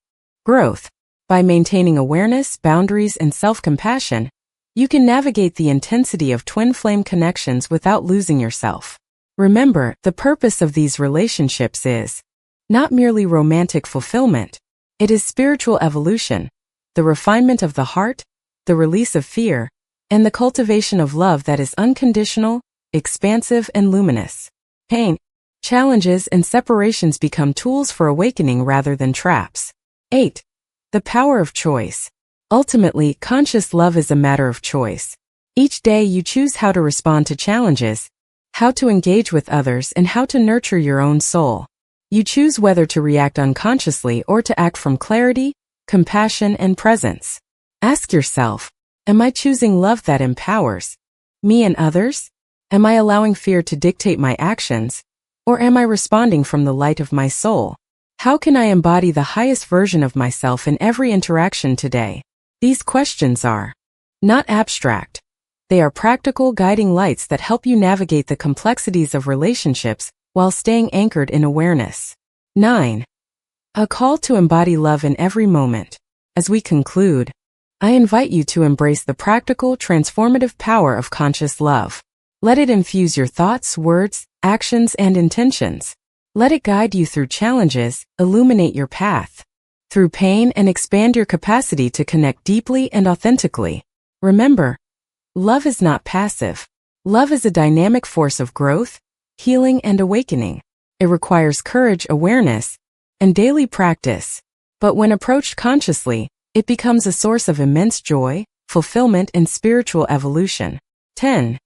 growth. By maintaining awareness, boundaries, and self-compassion, you can navigate the intensity of twin flame connections without losing yourself. Remember, the purpose of these relationships is not merely romantic fulfillment. It is spiritual evolution, the refinement of the heart, the release of fear, and the cultivation of love that is unconditional, expansive, and luminous. Pain, challenges, and separations become tools for awakening rather than traps. 8. The power of choice. Ultimately, conscious love is a matter of choice. Each day you choose how to respond to challenges, how to engage with others, and how to nurture your own soul. You choose whether to react unconsciously or to act from clarity, compassion, and presence. Ask yourself, am I choosing love that empowers me and others? Am I allowing fear to dictate my actions, or am I responding from the light of my soul? How can I embody the highest version of myself in every interaction today? These questions are not abstract. They are practical guiding lights that help you navigate the complexities of relationships while staying anchored in awareness. 9. A call to embody love in every moment. As we conclude, I invite you to embrace the practical, transformative power of conscious love. Let it infuse your thoughts, words, actions, and intentions. Let it guide you through challenges, illuminate your path through pain, and expand your capacity to connect deeply and authentically. Remember, love is not passive. Love is a dynamic force of growth, healing, and awakening. It requires courage, awareness, and daily practice. But when approached consciously, it becomes a source of immense joy, fulfillment, and spiritual evolution. 10.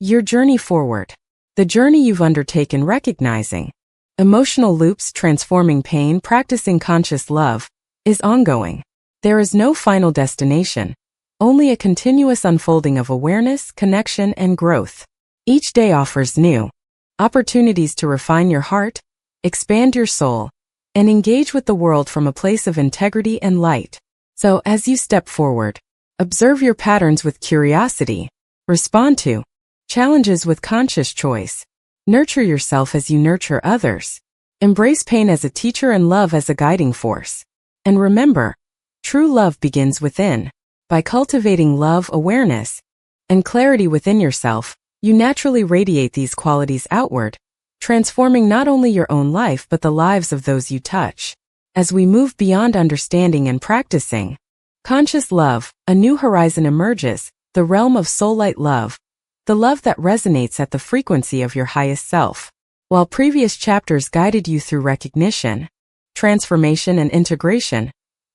Your journey forward. The journey you've undertaken recognizing emotional loops, transforming pain, practicing conscious love, is ongoing. There is no final destination, only a continuous unfolding of awareness, connection, and growth. Each day offers new opportunities to refine your heart, expand your soul, and engage with the world from a place of integrity and light. So, as you step forward, observe your patterns with curiosity, respond to challenges with conscious choice, nurture yourself as you nurture others, embrace pain as a teacher and love as a guiding force. And remember, true love begins within. By cultivating love, awareness, and clarity within yourself, you naturally radiate these qualities outward, transforming not only your own life but the lives of those you touch. As we move beyond understanding and practicing conscious love, a new horizon emerges, the realm of soul-light love, the love that resonates at the frequency of your highest self. While previous chapters guided you through recognition, transformation, and integration,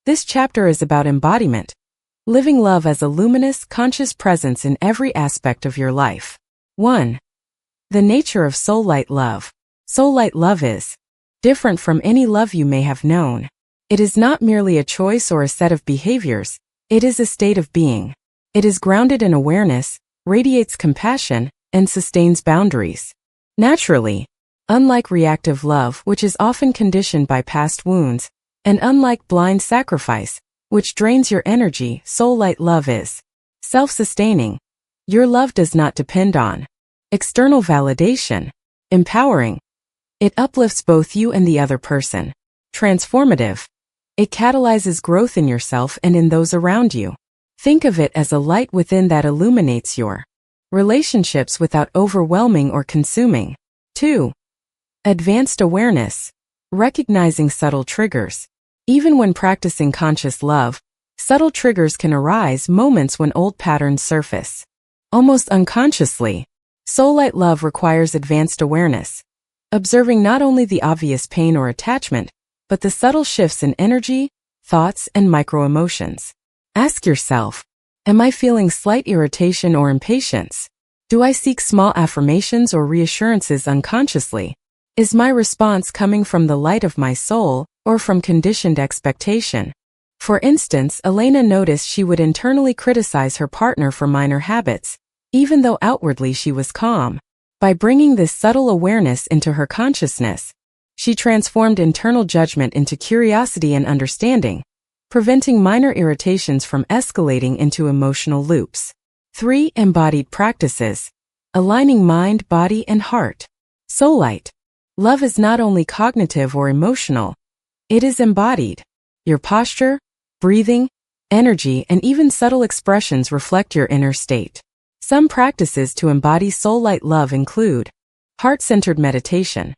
this chapter is about embodiment, living love as a luminous, conscious presence in every aspect of your life. 1. The nature of soul-light love. Soul-light love is different from any love you may have known. It is not merely a choice or a set of behaviors, it is a state of being. It is grounded in awareness, radiates compassion, and sustains boundaries. Naturally, unlike reactive love, which is often conditioned by past wounds, and unlike blind sacrifice, which drains your energy, soul-light love is self-sustaining. Your love does not depend on external validation. Empowering. It uplifts both you and the other person. Transformative. It catalyzes growth in yourself and in those around you. Think of it as a light within that illuminates your relationships without overwhelming or consuming. 2. Advanced awareness. Recognizing subtle triggers. Even when practicing conscious love, subtle triggers can arise, moments when old patterns surface. Almost unconsciously, soul-light love requires advanced awareness, observing not only the obvious pain or attachment, but the subtle shifts in energy, thoughts, and micro-emotions. Ask yourself, am I feeling slight irritation or impatience? Do I seek small affirmations or reassurances unconsciously? Is my response coming from the light of my soul, or from conditioned expectation? For instance, Elena noticed she would internally criticize her partner for minor habits, even though outwardly she was calm. By bringing this subtle awareness into her consciousness, she transformed internal judgment into curiosity and understanding, preventing minor irritations from escalating into emotional loops. 3. Embodied practices. Aligning mind, body, and heart. Soul-light love is not only cognitive or emotional, it is embodied. Your posture, breathing, energy, and even subtle expressions reflect your inner state. Some practices to embody soul-light love include heart-centered meditation.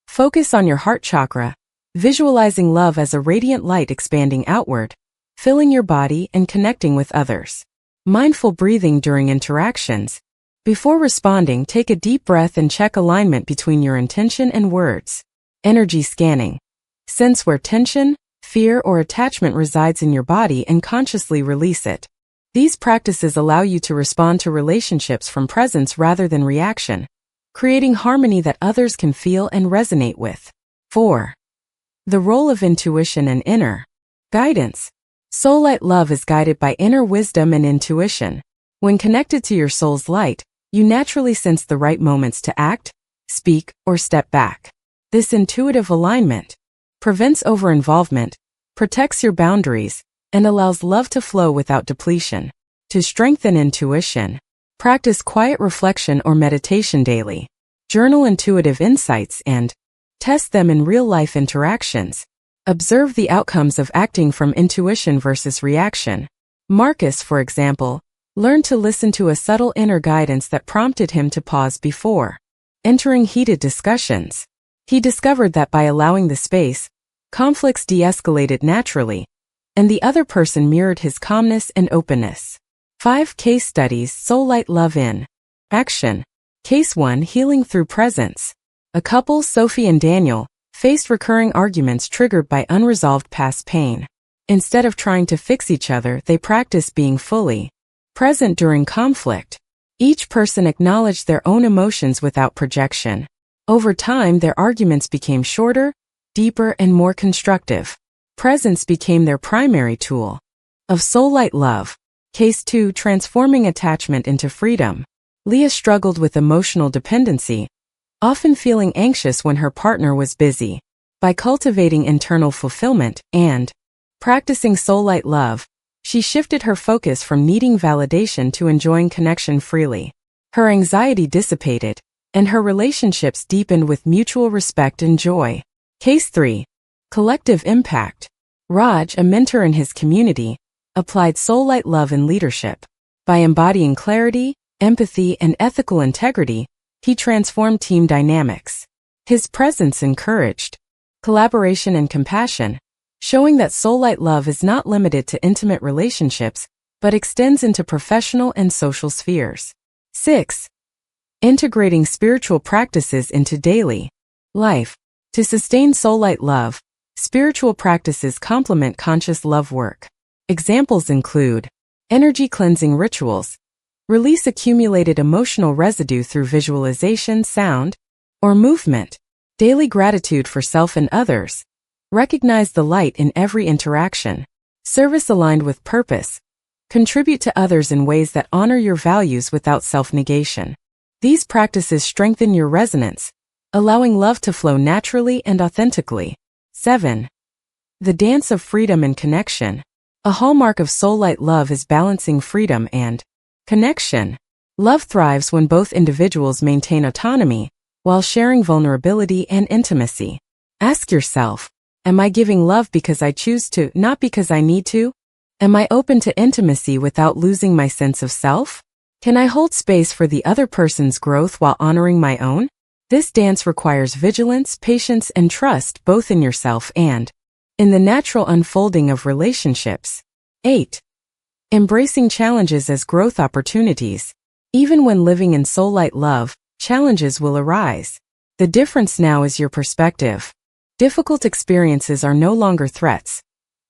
Focus on your heart chakra, visualizing love as a radiant light expanding outward, filling your body and connecting with others. Mindful breathing during interactions. Before responding, take a deep breath and check alignment between your intention and words. Energy scanning. Sense where tension, fear, or attachment resides in your body and consciously release it. These practices allow you to respond to relationships from presence rather than reaction, creating harmony that others can feel and resonate with. 4. The role of intuition and inner guidance. Soul-light love is guided by inner wisdom and intuition. When connected to your soul's light, you naturally sense the right moments to act, speak, or step back. This intuitive alignment prevents over-involvement, protects your boundaries, and allows love to flow without depletion. To strengthen intuition, practice quiet reflection or meditation daily. Journal intuitive insights and test them in real-life interactions. Observe the outcomes of acting from intuition versus reaction. Marcus, for example, learned to listen to a subtle inner guidance that prompted him to pause before entering heated discussions. He discovered that by allowing the space, conflicts de-escalated naturally, and the other person mirrored his calmness and openness. 5 case studies. Soul-light love in action. Case 1. Healing through presence. A couple, Sophie and Daniel, faced recurring arguments triggered by unresolved past pain. Instead of trying to fix each other, they practiced being fully present during conflict. Each person acknowledged their own emotions without projection. Over time, their arguments became shorter, deeper, and more constructive. Presence became their primary tool of soul-light love. Case 2. Transforming attachment into freedom. Leah struggled with emotional dependency, often feeling anxious when her partner was busy. By cultivating internal fulfillment and practicing soul-light love, she shifted her focus from needing validation to enjoying connection freely. Her anxiety dissipated, and her relationships deepened with mutual respect and joy. Case 3. Collective impact. Raj, a mentor in his community, applied soul-light love in leadership. By embodying clarity, empathy, and ethical integrity, he transformed team dynamics. His presence encouraged collaboration and compassion, showing that soul-light love is not limited to intimate relationships, but extends into professional and social spheres. 6. Integrating spiritual practices into daily life. To sustain soul-light love, spiritual practices complement conscious love work. Examples include energy cleansing rituals, release accumulated emotional residue through visualization, sound, or movement, daily gratitude for self and others, recognize the light in every interaction, service aligned with purpose, contribute to others in ways that honor your values without self-negation. These practices strengthen your resonance, allowing love to flow naturally and authentically. 7. The dance of freedom and connection. A hallmark of soul-light love is balancing freedom and connection. Love thrives when both individuals maintain autonomy while sharing vulnerability and intimacy. Ask yourself, am I giving love because I choose to, not because I need to? Am I open to intimacy without losing my sense of self? Can I hold space for the other person's growth while honoring my own? This dance requires vigilance, patience, and trust both in yourself and in the natural unfolding of relationships. 8. Embracing challenges as growth opportunities. Even when living in soul-light love, challenges will arise. The difference now is your perspective. Difficult experiences are no longer threats.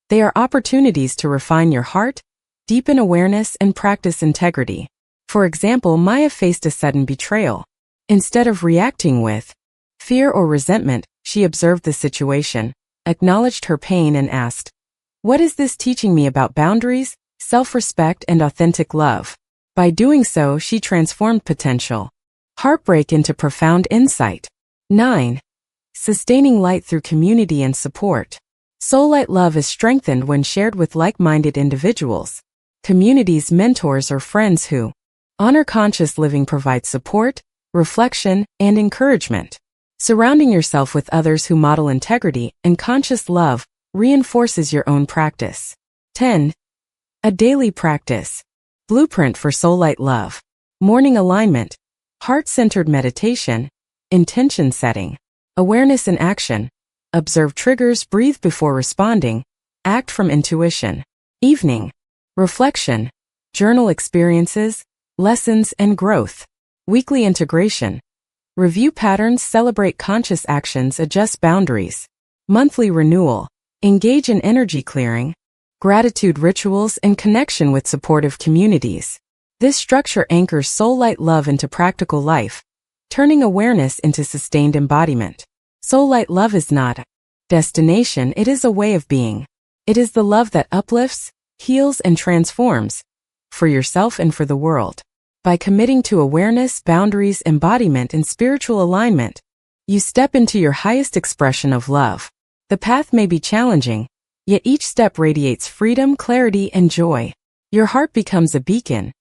They are opportunities to refine your heart, deepen awareness, and practice integrity. For example, Maya faced a sudden betrayal. Instead of reacting with fear or resentment, she observed the situation, acknowledged her pain, and asked, "What is this teaching me about boundaries, self-respect, and authentic love?" By doing so, she transformed potential heartbreak into profound insight. 9. Sustaining light through community and support. Soul-light love is strengthened when shared with like-minded individuals. Communities, mentors, or friends who honor conscious living provide support, reflection, and encouragement. Surrounding yourself with others who model integrity and conscious love reinforces your own practice. 10. A daily practice. Blueprint for soul-light love. Morning alignment, heart-centered meditation, intention setting, awareness in action. Observe triggers, breathe before responding, act from intuition. Evening. Reflection, journal experiences, lessons, and growth. Weekly integration. Review patterns, celebrate conscious actions, adjust boundaries. Monthly renewal. Engage in energy clearing, gratitude rituals, and connection with supportive communities. This structure anchors soul-light love into practical life, turning awareness into sustained embodiment. Soul-light love is not a destination, it is a way of being. It is the love that uplifts, heals, and transforms, for yourself and for the world. By committing to awareness, boundaries, embodiment, and spiritual alignment, you step into your highest expression of love. The path may be challenging, yet each step radiates freedom, clarity, and joy. Your heart becomes a beacon,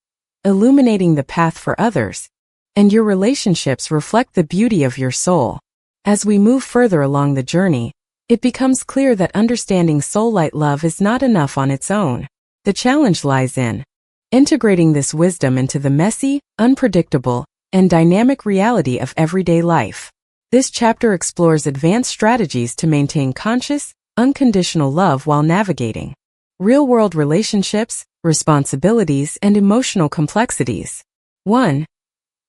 illuminating the path for others, and your relationships reflect the beauty of your soul. As we move further along the journey, it becomes clear that understanding soul-light love is not enough on its own. The challenge lies in integrating this wisdom into the messy, unpredictable, and dynamic reality of everyday life. This chapter explores advanced strategies to maintain conscious, unconditional love while navigating real-world relationships, responsibilities, and emotional complexities. 1.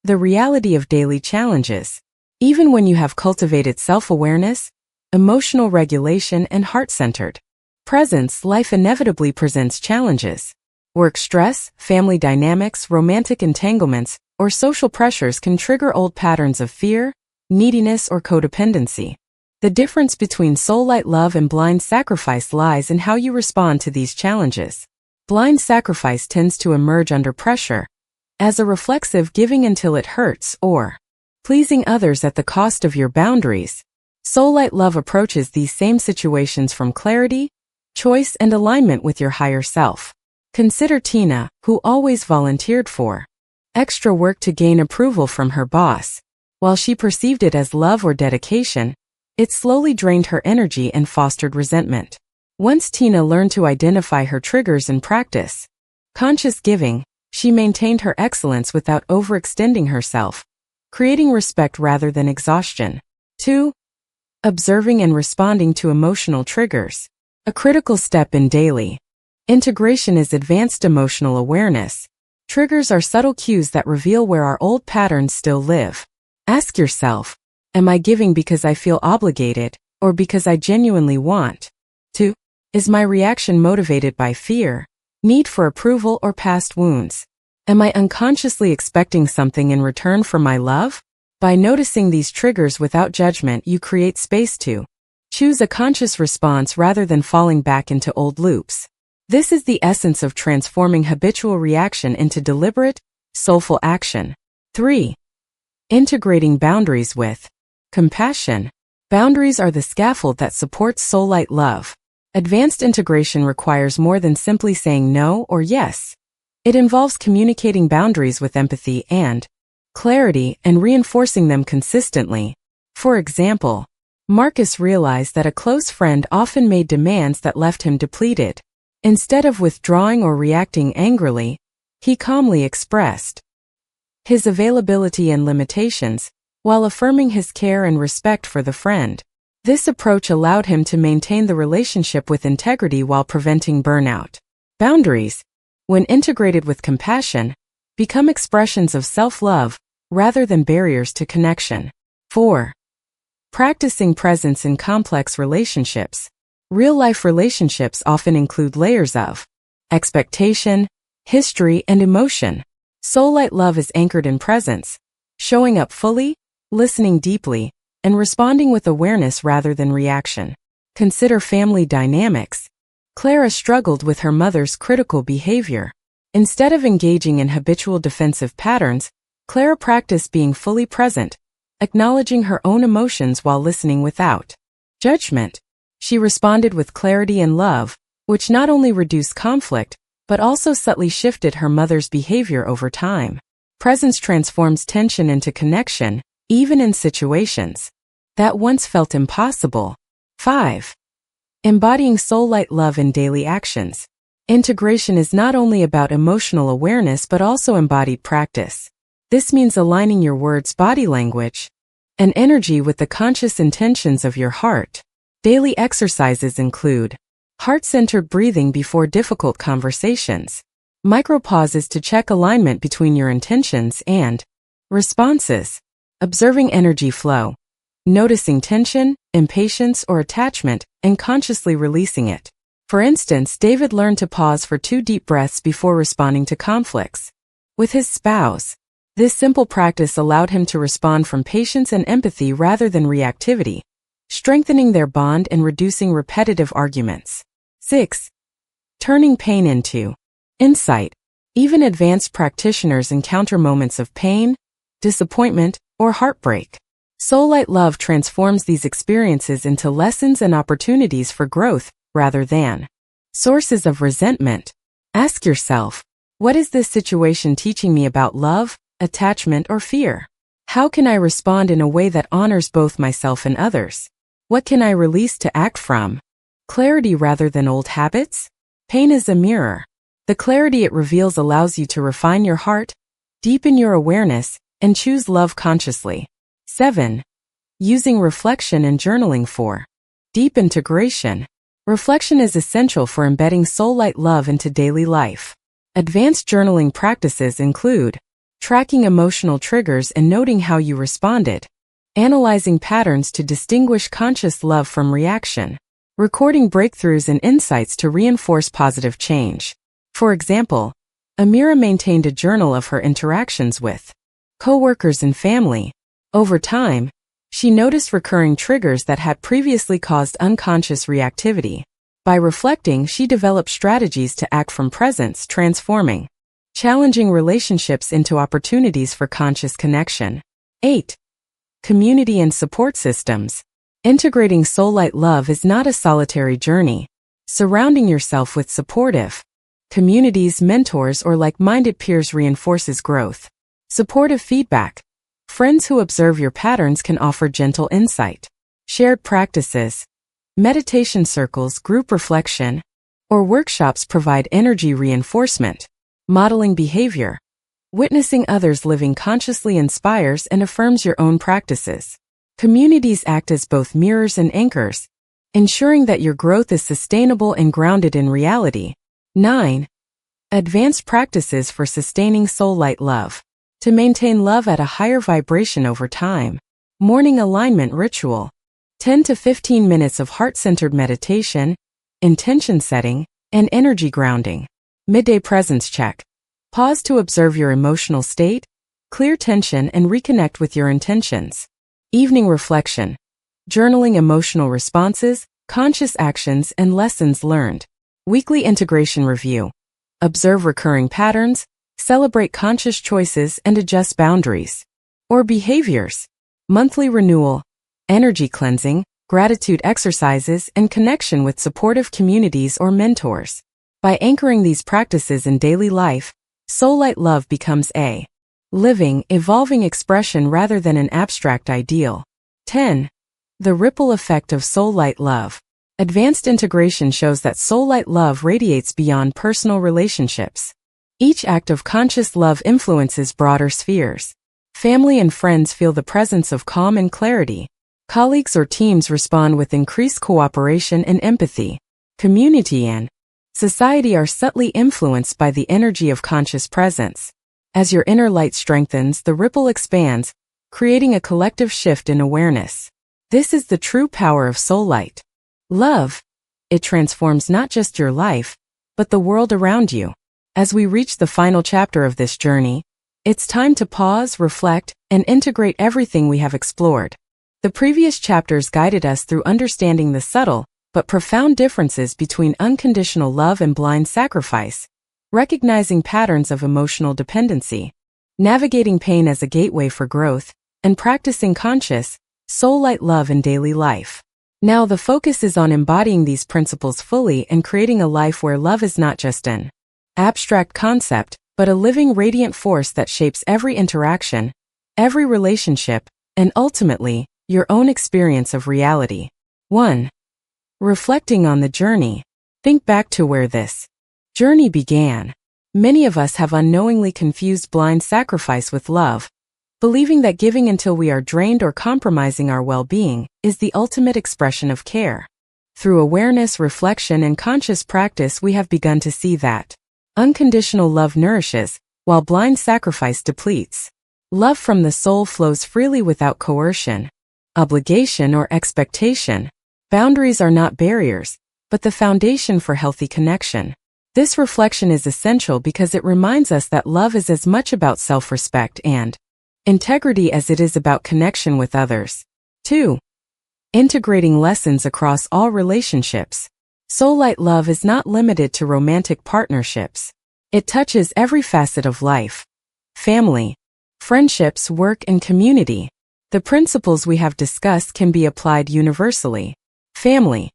The reality of daily challenges. Even when you have cultivated self-awareness, emotional regulation, and heart-centered presence, life inevitably presents challenges. Work stress, family dynamics, romantic entanglements, or social pressures can trigger old patterns of fear, neediness, or codependency. The difference between soul-light love and blind sacrifice lies in how you respond to these challenges. Blind sacrifice tends to emerge under pressure, as a reflexive giving until it hurts or pleasing others at the cost of your boundaries. Soullight Love approaches these same situations from clarity, choice, and alignment with your higher self. Consider Tina, who always volunteered for extra work to gain approval from her boss. While she perceived it as love or dedication, it slowly drained her energy and fostered resentment. Once Tina learned to identify her triggers and practice conscious giving, she maintained her excellence without overextending herself, creating respect rather than exhaustion. 2. Observing and responding to emotional triggers. A critical step in daily integration is advanced emotional awareness. Triggers are subtle cues that reveal where our old patterns still live. Ask yourself, am I giving because I feel obligated, or because I genuinely want to? Is my reaction motivated by fear, need for approval, or past wounds? Am I unconsciously expecting something in return for my love? By noticing these triggers without judgment, you create space to choose a conscious response rather than falling back into old loops. This is the essence of transforming habitual reaction into deliberate, soulful action. 3. Integrating boundaries with compassion. Boundaries are the scaffold that supports Soullight Love. Advanced integration requires more than simply saying no or yes. It involves communicating boundaries with empathy and clarity and reinforcing them consistently. For example, Marcus realized that a close friend often made demands that left him depleted. Instead of withdrawing or reacting angrily, he calmly expressed his availability and limitations, while affirming his care and respect for the friend. This approach allowed him to maintain the relationship with integrity while preventing burnout. Boundaries, when integrated with compassion, become expressions of self-love rather than barriers to connection. 4. Practicing presence in complex relationships. Real-life relationships often include layers of expectation, history, and emotion. Soullight Love is anchored in presence, showing up fully, listening deeply, and responding with awareness rather than reaction. Consider family dynamics. Clara struggled with her mother's critical behavior. Instead of engaging in habitual defensive patterns, Clara practiced being fully present, acknowledging her own emotions while listening without judgment. She responded with clarity and love, which not only reduced conflict, but also subtly shifted her mother's behavior over time. Presence transforms tension into connection, even in situations that once felt impossible. 5. Embodying Soullight Love in daily actions. Integration is not only about emotional awareness but also embodied practice. This means aligning your words, body language, and energy with the conscious intentions of your heart. Daily exercises include heart-centered breathing before difficult conversations, micro-pauses to check alignment between your intentions and responses, observing energy flow, noticing tension, impatience, or attachment, and consciously releasing it. For instance, David learned to pause for 2 deep breaths before responding to conflicts with his spouse. This simple practice allowed him to respond from patience and empathy rather than reactivity, strengthening their bond and reducing repetitive arguments. 6. Turning pain into insight. Even advanced practitioners encounter moments of pain, disappointment, or heartbreak. Soullight Love transforms these experiences into lessons and opportunities for growth, rather than sources of resentment. Ask yourself, what is this situation teaching me about love, attachment, or fear? How can I respond in a way that honors both myself and others? What can I release to act from clarity rather than old habits? Pain is a mirror. The clarity it reveals allows you to refine your heart, deepen your awareness, and choose love consciously. 7. Using reflection and journaling for deep integration. Reflection is essential for embedding Soullight Love into daily life. Advanced journaling practices include tracking emotional triggers and noting how you responded, analyzing patterns to distinguish conscious love from reaction, recording breakthroughs and insights to reinforce positive change. For example, Amira maintained a journal of her interactions with coworkers and family. Over time, she noticed recurring triggers that had previously caused unconscious reactivity. By reflecting, she developed strategies to act from presence, transforming challenging relationships into opportunities for conscious connection. 8. Community and support systems. Integrating soullight love is not a solitary journey. Surrounding yourself with supportive communities, mentors, or like-minded peers reinforces growth. Supportive feedback. Friends who observe your patterns can offer gentle insight. Shared practices. Meditation circles, group reflection, or workshops provide energy reinforcement. Modeling behavior. Witnessing others living consciously inspires and affirms your own practices. Communities act as both mirrors and anchors, ensuring that your growth is sustainable and grounded in reality. 9. Advanced practices for sustaining soullight love. To maintain love at a higher vibration over time. Morning alignment ritual. 10 to 15 minutes of heart-centered meditation, intention setting, and energy grounding. Midday presence check. Pause to observe your emotional state, clear tension, and reconnect with your intentions. Evening reflection. Journaling emotional responses, conscious actions, and lessons learned. Weekly integration review. Observe recurring patterns, celebrate conscious choices, and adjust boundaries or behaviors. Monthly renewal. Energy cleansing, gratitude exercises, and connection with supportive communities or mentors. By anchoring these practices in daily life, soullight love becomes a living, evolving expression rather than an abstract ideal. 10. The ripple effect of soullight love. Advanced integration shows that soullight love radiates beyond personal relationships. Each act of conscious love influences broader spheres. Family and friends feel the presence of calm and clarity. Colleagues or teams respond with increased cooperation and empathy. Community and society are subtly influenced by the energy of conscious presence. As your inner light strengthens, the ripple expands, creating a collective shift in awareness. This is the true power of soullight love. It transforms not just your life, but the world around you. As we reach the final chapter of this journey, it's time to pause, reflect, and integrate everything we have explored. The previous chapters guided us through understanding the subtle but profound differences between unconditional love and blind sacrifice, recognizing patterns of emotional dependency, navigating pain as a gateway for growth, and practicing conscious, soullight love in daily life. Now the focus is on embodying these principles fully and creating a life where love is not just an abstract concept, but a living, radiant force that shapes every interaction, every relationship, and ultimately, your own experience of reality. 1. Reflecting on the journey. Think back to where this journey began. Many of us have unknowingly confused blind sacrifice with love, believing that giving until we are drained or compromising our well-being is the ultimate expression of care. Through awareness, reflection, and conscious practice, we have begun to see that unconditional love nourishes, while blind sacrifice depletes. Love from the soul flows freely without coercion, obligation, or expectation. Boundaries are not barriers, but the foundation for healthy connection. This reflection is essential because it reminds us that love is as much about self-respect and integrity as it is about connection with others. 2. Integrating lessons across all relationships. Soullight love is not limited to romantic partnerships. It touches every facet of life: family, friendships, work, and community. The principles we have discussed can be applied universally. Family.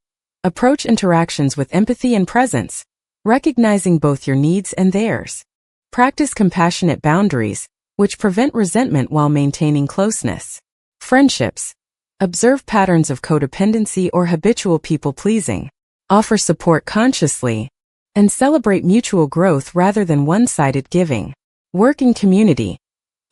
Approach interactions with empathy and presence, recognizing both your needs and theirs. Practice compassionate boundaries, which prevent resentment while maintaining closeness. Friendships. Observe patterns of codependency or habitual people-pleasing. Offer support consciously, and celebrate mutual growth rather than one-sided giving. Work in community.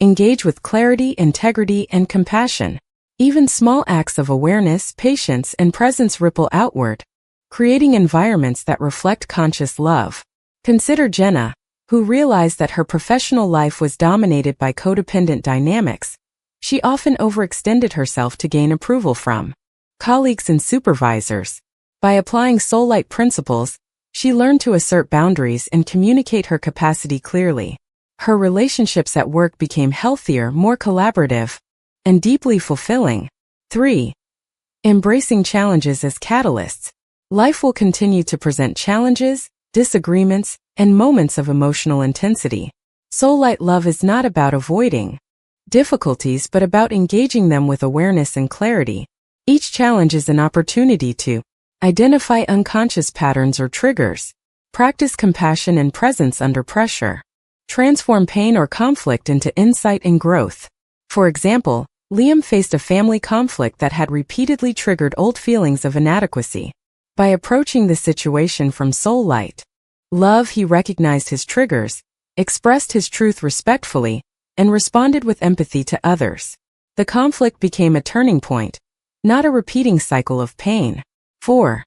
Engage with clarity, integrity, and compassion. Even small acts of awareness, patience, and presence ripple outward, creating environments that reflect conscious love. Consider Jenna, who realized that her professional life was dominated by codependent dynamics. She often overextended herself to gain approval from colleagues and supervisors. By applying soullight principles, she learned to assert boundaries and communicate her capacity clearly. Her relationships at work became healthier, more collaborative, and deeply fulfilling. 3. Embracing challenges as catalysts. Life will continue to present challenges, disagreements, and moments of emotional intensity. Soullight love is not about avoiding difficulties but about engaging them with awareness and clarity. Each challenge is an opportunity to identify unconscious patterns or triggers, practice compassion and presence under pressure, transform pain or conflict into insight and growth. For example, Liam faced a family conflict that had repeatedly triggered old feelings of inadequacy. By approaching the situation from soul light love, he recognized his triggers, expressed his truth respectfully, and responded with empathy to others. The conflict became a turning point, not a repeating cycle of pain. 4.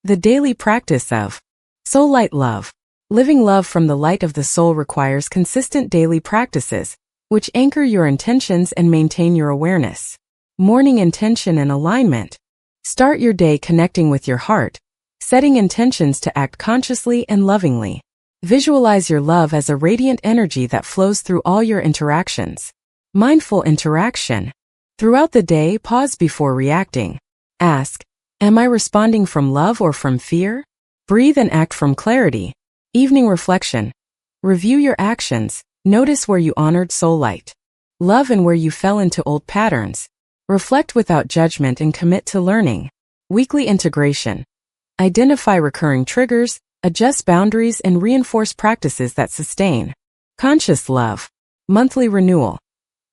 The daily practice of soul light love. Living love from the light of the soul requires consistent daily practices, which anchor your intentions and maintain your awareness. Morning intention and alignment. Start your day connecting with your heart, setting intentions to act consciously and lovingly. Visualize your love as a radiant energy that flows through all your interactions. Mindful interaction. Throughout the day, pause before reacting. Ask, am I responding from love or from fear? Breathe and act from clarity. Evening reflection. Review your actions. Notice where you honored soul light love and where you fell into old patterns. Reflect without judgment and commit to learning. Weekly integration. Identify recurring triggers, adjust boundaries, and reinforce practices that sustain. Conscious love. Monthly renewal.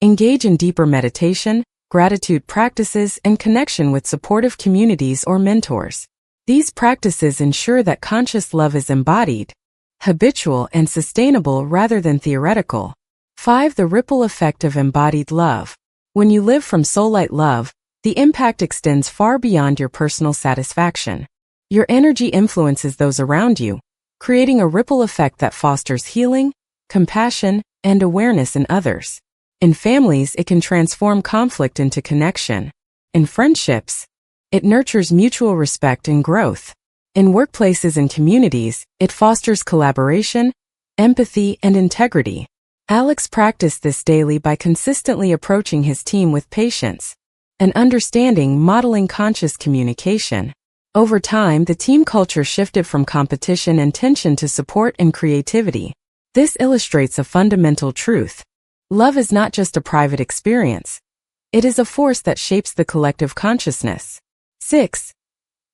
Engage in deeper meditation, gratitude practices, and connection with supportive communities or mentors. These practices ensure that conscious love is embodied, habitual, and sustainable rather than theoretical. 5. The ripple effect of embodied love. When you live from soul light love, the impact extends far beyond your personal satisfaction. Your energy influences those around you, creating a ripple effect that fosters healing, compassion, and awareness in others. In families, it can transform conflict into connection. In friendships, it nurtures mutual respect and growth. In workplaces and communities, it fosters collaboration, empathy, and integrity. Alex practiced this daily by consistently approaching his team with patience and understanding, modeling conscious communication. Over time, the team culture shifted from competition and tension to support and creativity. This illustrates a fundamental truth. Love is not just a private experience. It is a force that shapes the collective consciousness. 6.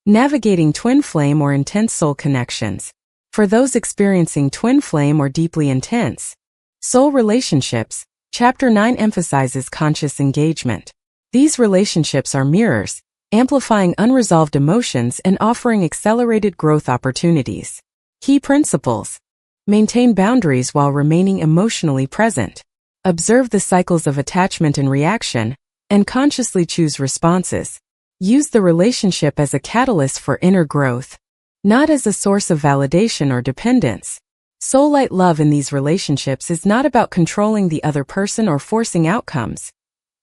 Navigating twin flame or intense soul connections. For those experiencing twin flame or deeply intense soul relationships, Chapter 9 emphasizes conscious engagement. These relationships are mirrors, amplifying unresolved emotions and offering accelerated growth opportunities. Key principles. Maintain boundaries while remaining emotionally present. Observe the cycles of attachment and reaction, and consciously choose responses. Use the relationship as a catalyst for inner growth, not as a source of validation or dependence. Soul light love in these relationships is not about controlling the other person or forcing outcomes.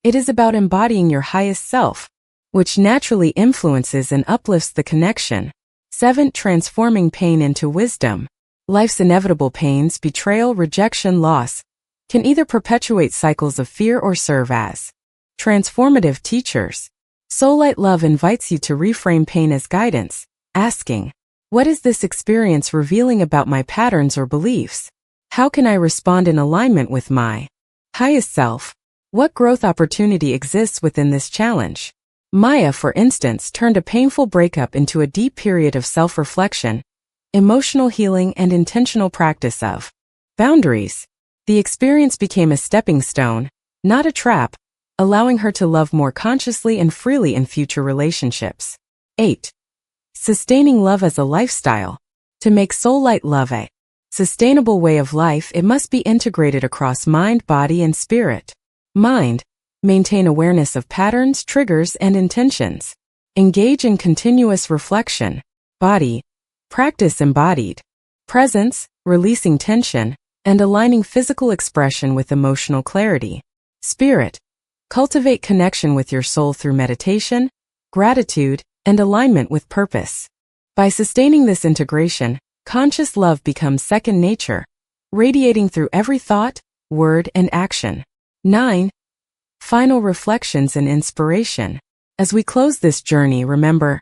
It is about embodying your highest self, which naturally influences and uplifts the connection. 7. Transforming pain into wisdom. Life's inevitable pains, betrayal, rejection, loss, can either perpetuate cycles of fear or serve as transformative teachers. Soul light love invites you to reframe pain as guidance, asking, what is this experience revealing about my patterns or beliefs? How can I respond in alignment with my highest self? What growth opportunity exists within this challenge? Maya, for instance, turned a painful breakup into a deep period of self-reflection, emotional healing, and intentional practice of boundaries. The experience became a stepping stone, not a trap, allowing her to love more consciously and freely in future relationships. 8. Sustaining love as a lifestyle. To make soul light love a sustainable way of life, it must be integrated across mind, body, and spirit. Mind. Maintain awareness of patterns, triggers, and intentions. Engage in continuous reflection. Body. Practice embodied presence, releasing tension, and aligning physical expression with emotional clarity. Spirit. Cultivate connection with your soul through meditation, gratitude, and alignment with purpose. By sustaining this integration, conscious love becomes second nature, radiating through every thought, word, and action. 9. Final reflections and inspiration. As we close this journey, remember,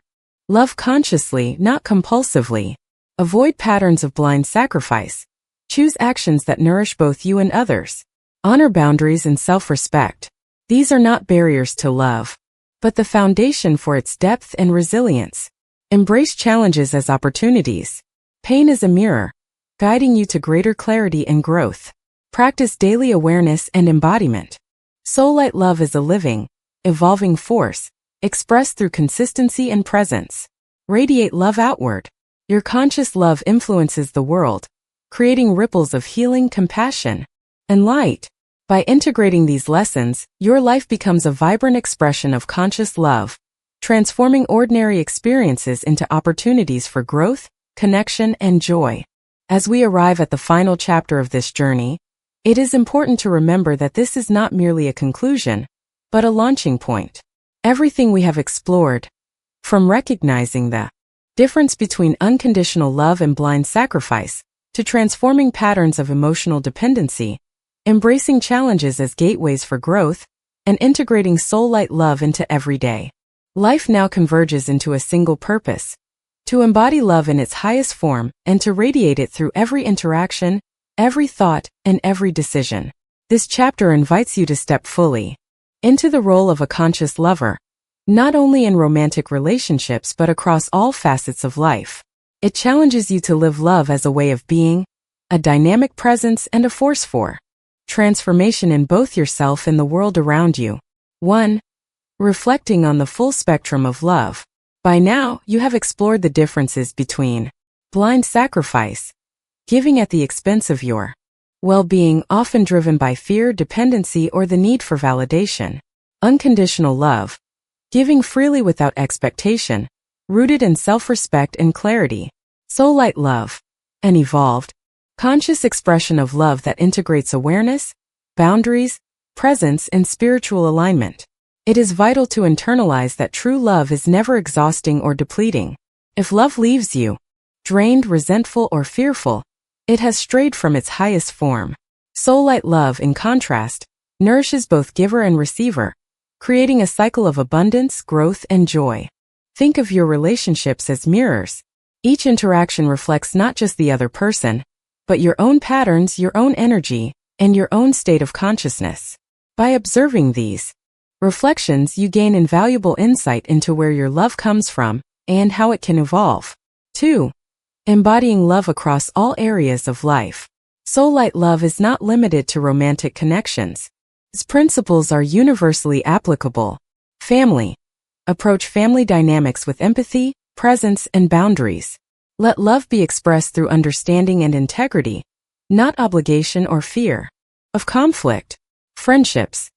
love consciously, not compulsively. Avoid patterns of blind sacrifice. Choose actions that nourish both you and others. Honor boundaries and self-respect. These are not barriers to love. but the foundation for its depth and resilience. Embrace challenges as opportunities. Pain is a mirror, guiding you to greater clarity and growth. Practice daily awareness and embodiment. Soullight love is a living, evolving force, expressed through consistency and presence. Radiate love outward. Your conscious love influences the world, creating ripples of healing, compassion, and light. By integrating these lessons, your life becomes a vibrant expression of conscious love, transforming ordinary experiences into opportunities for growth, connection, and joy. As we arrive at the final chapter of this journey, it is important to remember that this is not merely a conclusion, but a launching point. Everything we have explored, from recognizing the difference between unconditional love and blind sacrifice, to transforming patterns of emotional dependency, embracing challenges as gateways for growth, and integrating soul-light love into everyday life now converges into a single purpose: to embody love in its highest form and to radiate it through every interaction, every thought, and every decision. This chapter invites you to step fully into the role of a conscious lover, not only in romantic relationships but across all facets of life. It challenges you to live love as a way of being, a dynamic presence and a force for transformation in both yourself and the world around you. 1. Reflecting on the full spectrum of love. By now, you have explored the differences between blind sacrifice, giving at the expense of your well-being, often driven by fear, dependency, or the need for validation; unconditional love, giving freely without expectation, rooted in self-respect and clarity; soul-light love, an evolved, conscious expression of love that integrates awareness, boundaries, presence, and spiritual alignment. It is vital to internalize that true love is never exhausting or depleting. If love leaves you drained, resentful, or fearful, it has strayed from its highest form. Soul-light love, in contrast, nourishes both giver and receiver, creating a cycle of abundance, growth, and joy. Think of your relationships as mirrors. Each interaction reflects not just the other person, but your own patterns, your own energy, and your own state of consciousness. By observing these reflections, you gain invaluable insight into where your love comes from and how it can evolve. 2. Embodying love across all areas of life. Soul-light love is not limited to romantic connections. Its principles are universally applicable. Family. Approach family dynamics with empathy, presence, and boundaries. Let love be expressed through understanding and integrity, not obligation or fear of conflict. Friendships.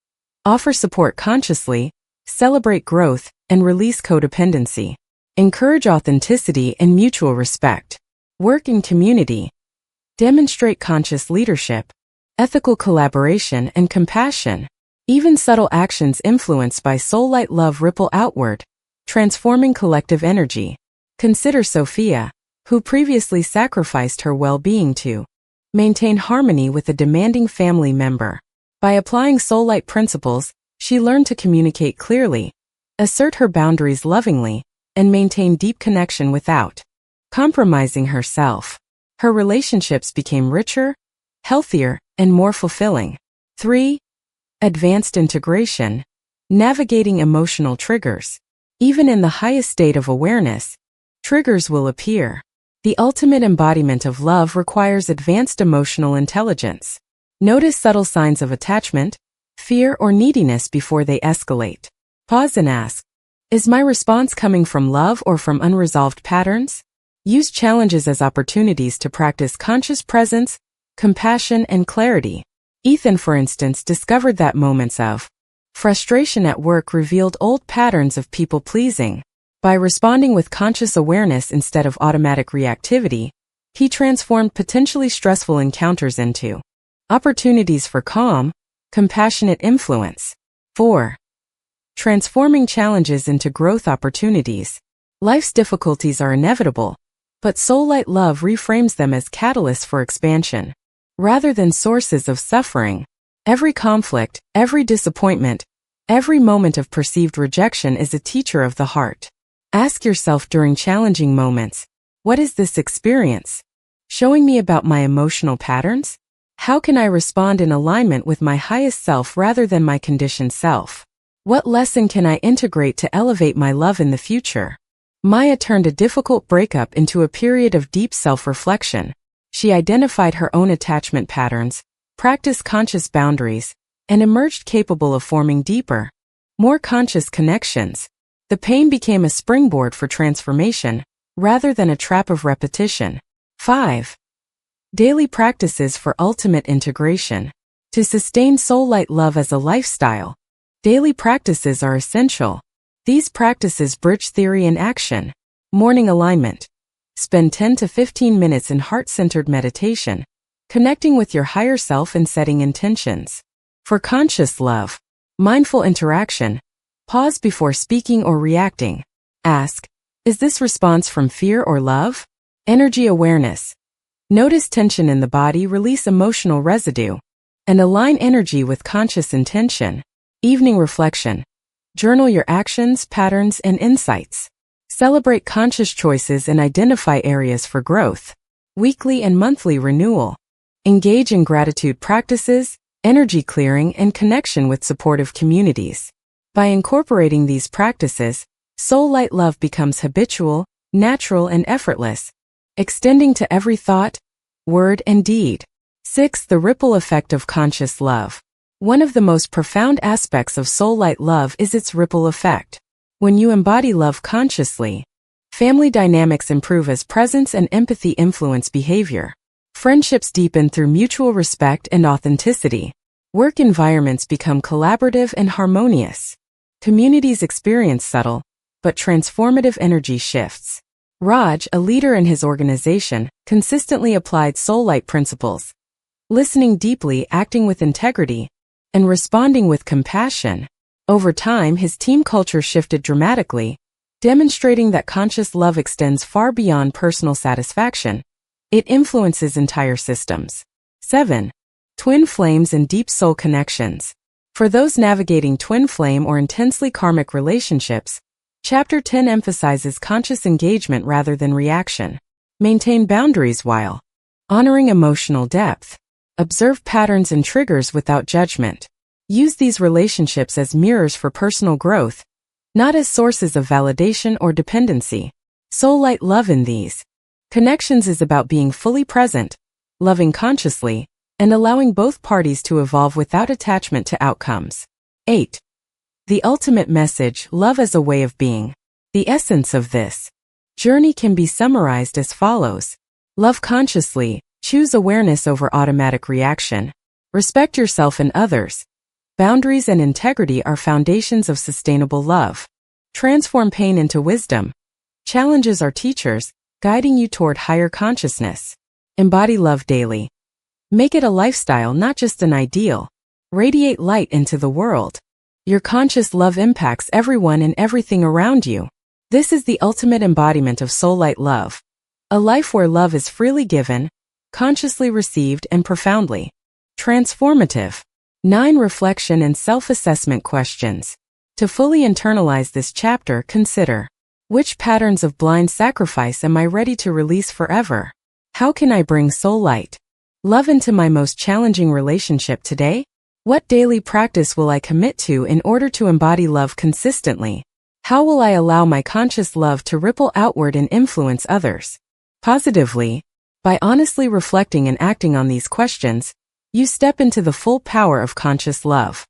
Offer support consciously, celebrate growth, and release codependency. Encourage authenticity and mutual respect. Work in community. Demonstrate conscious leadership, ethical collaboration, and compassion. Even subtle actions influenced by soul-light love ripple outward, transforming collective energy. Consider Sophia, who previously sacrificed her well-being to maintain harmony with a demanding family member. By applying soul-light principles, she learned to communicate clearly, assert her boundaries lovingly, and maintain deep connection without compromising herself. Her relationships became richer, healthier, and more fulfilling. 3. Advanced integration. Navigating emotional triggers. Even in the highest state of awareness, triggers will appear. The ultimate embodiment of love requires advanced emotional intelligence. Notice subtle signs of attachment, fear, or neediness before they escalate. Pause and ask, is my response coming from love or from unresolved patterns? Use challenges as opportunities to practice conscious presence, compassion, and clarity. Ethan, for instance, discovered that moments of frustration at work revealed old patterns of people-pleasing. By responding with conscious awareness instead of automatic reactivity, he transformed potentially stressful encounters into opportunities for calm, compassionate influence. 4. Transforming challenges into growth opportunities. Life's difficulties are inevitable, but soul-light love reframes them as catalysts for expansion, rather than sources of suffering. Every conflict, every disappointment, every moment of perceived rejection is a teacher of the heart. Ask yourself during challenging moments, what is this experience showing me about my emotional patterns? How can I respond in alignment with my highest self rather than my conditioned self? What lesson can I integrate to elevate my love in the future? Maya turned a difficult breakup into a period of deep self-reflection. She identified her own attachment patterns, practiced conscious boundaries, and emerged capable of forming deeper, more conscious connections. The pain became a springboard for transformation, rather than a trap of repetition. 5. Daily practices for ultimate integration. To sustain soul-light love as a lifestyle, daily practices are essential. These practices bridge theory and action. Morning alignment. Spend 10 to 15 minutes in heart-centered meditation, connecting with your higher self and setting intentions. For conscious love, mindful interaction. Pause before speaking or reacting. Ask, is this response from fear or love? Energy awareness. Notice tension in the body, release emotional residue, and align energy with conscious intention. Evening reflection. Journal your actions, patterns, and insights. Celebrate conscious choices and identify areas for growth. Weekly and monthly renewal. Engage in gratitude practices, energy clearing, and connection with supportive communities. By incorporating these practices, soul-light love becomes habitual, natural, and effortless, extending to every thought, word, and deed. 6. The ripple effect of conscious love. One of the most profound aspects of soul-light love is its ripple effect. When you embody love consciously, family dynamics improve as presence and empathy influence behavior. Friendships deepen through mutual respect and authenticity. Work environments become collaborative and harmonious. Communities experience subtle, but transformative energy shifts. Raj, a leader in his organization, consistently applied soul-light principles, listening deeply, acting with integrity, and responding with compassion. Over time, his team culture shifted dramatically, demonstrating that conscious love extends far beyond personal satisfaction. It influences entire systems. 7. Twin flames and deep soul connections. For those navigating twin flame or intensely karmic relationships, Chapter 10 emphasizes conscious engagement rather than reaction. Maintain boundaries while honoring emotional depth. Observe patterns and triggers without judgment. Use these relationships as mirrors for personal growth, not as sources of validation or dependency. Soul-light love in these connections is about being fully present, loving consciously, and allowing both parties to evolve without attachment to outcomes. 8. The ultimate message, love as a way of being. The essence of this journey can be summarized as follows. Love consciously, choose awareness over automatic reaction. Respect yourself and others. Boundaries and integrity are foundations of sustainable love. Transform pain into wisdom. Challenges are teachers, guiding you toward higher consciousness. Embody love daily. Make it a lifestyle, not just an ideal. Radiate light into the world. Your conscious love impacts everyone and everything around you. This is the ultimate embodiment of soul-light love. A life where love is freely given, consciously received, and profoundly transformative. 9. Reflection and self-assessment questions. To fully internalize this chapter, consider: which patterns of blind sacrifice am I ready to release forever? How can I bring soul-light love into my most challenging relationship today? What daily practice will I commit to in order to embody love consistently? How will I allow my conscious love to ripple outward and influence others positively? By honestly reflecting and acting on these questions, you step into the full power of conscious love.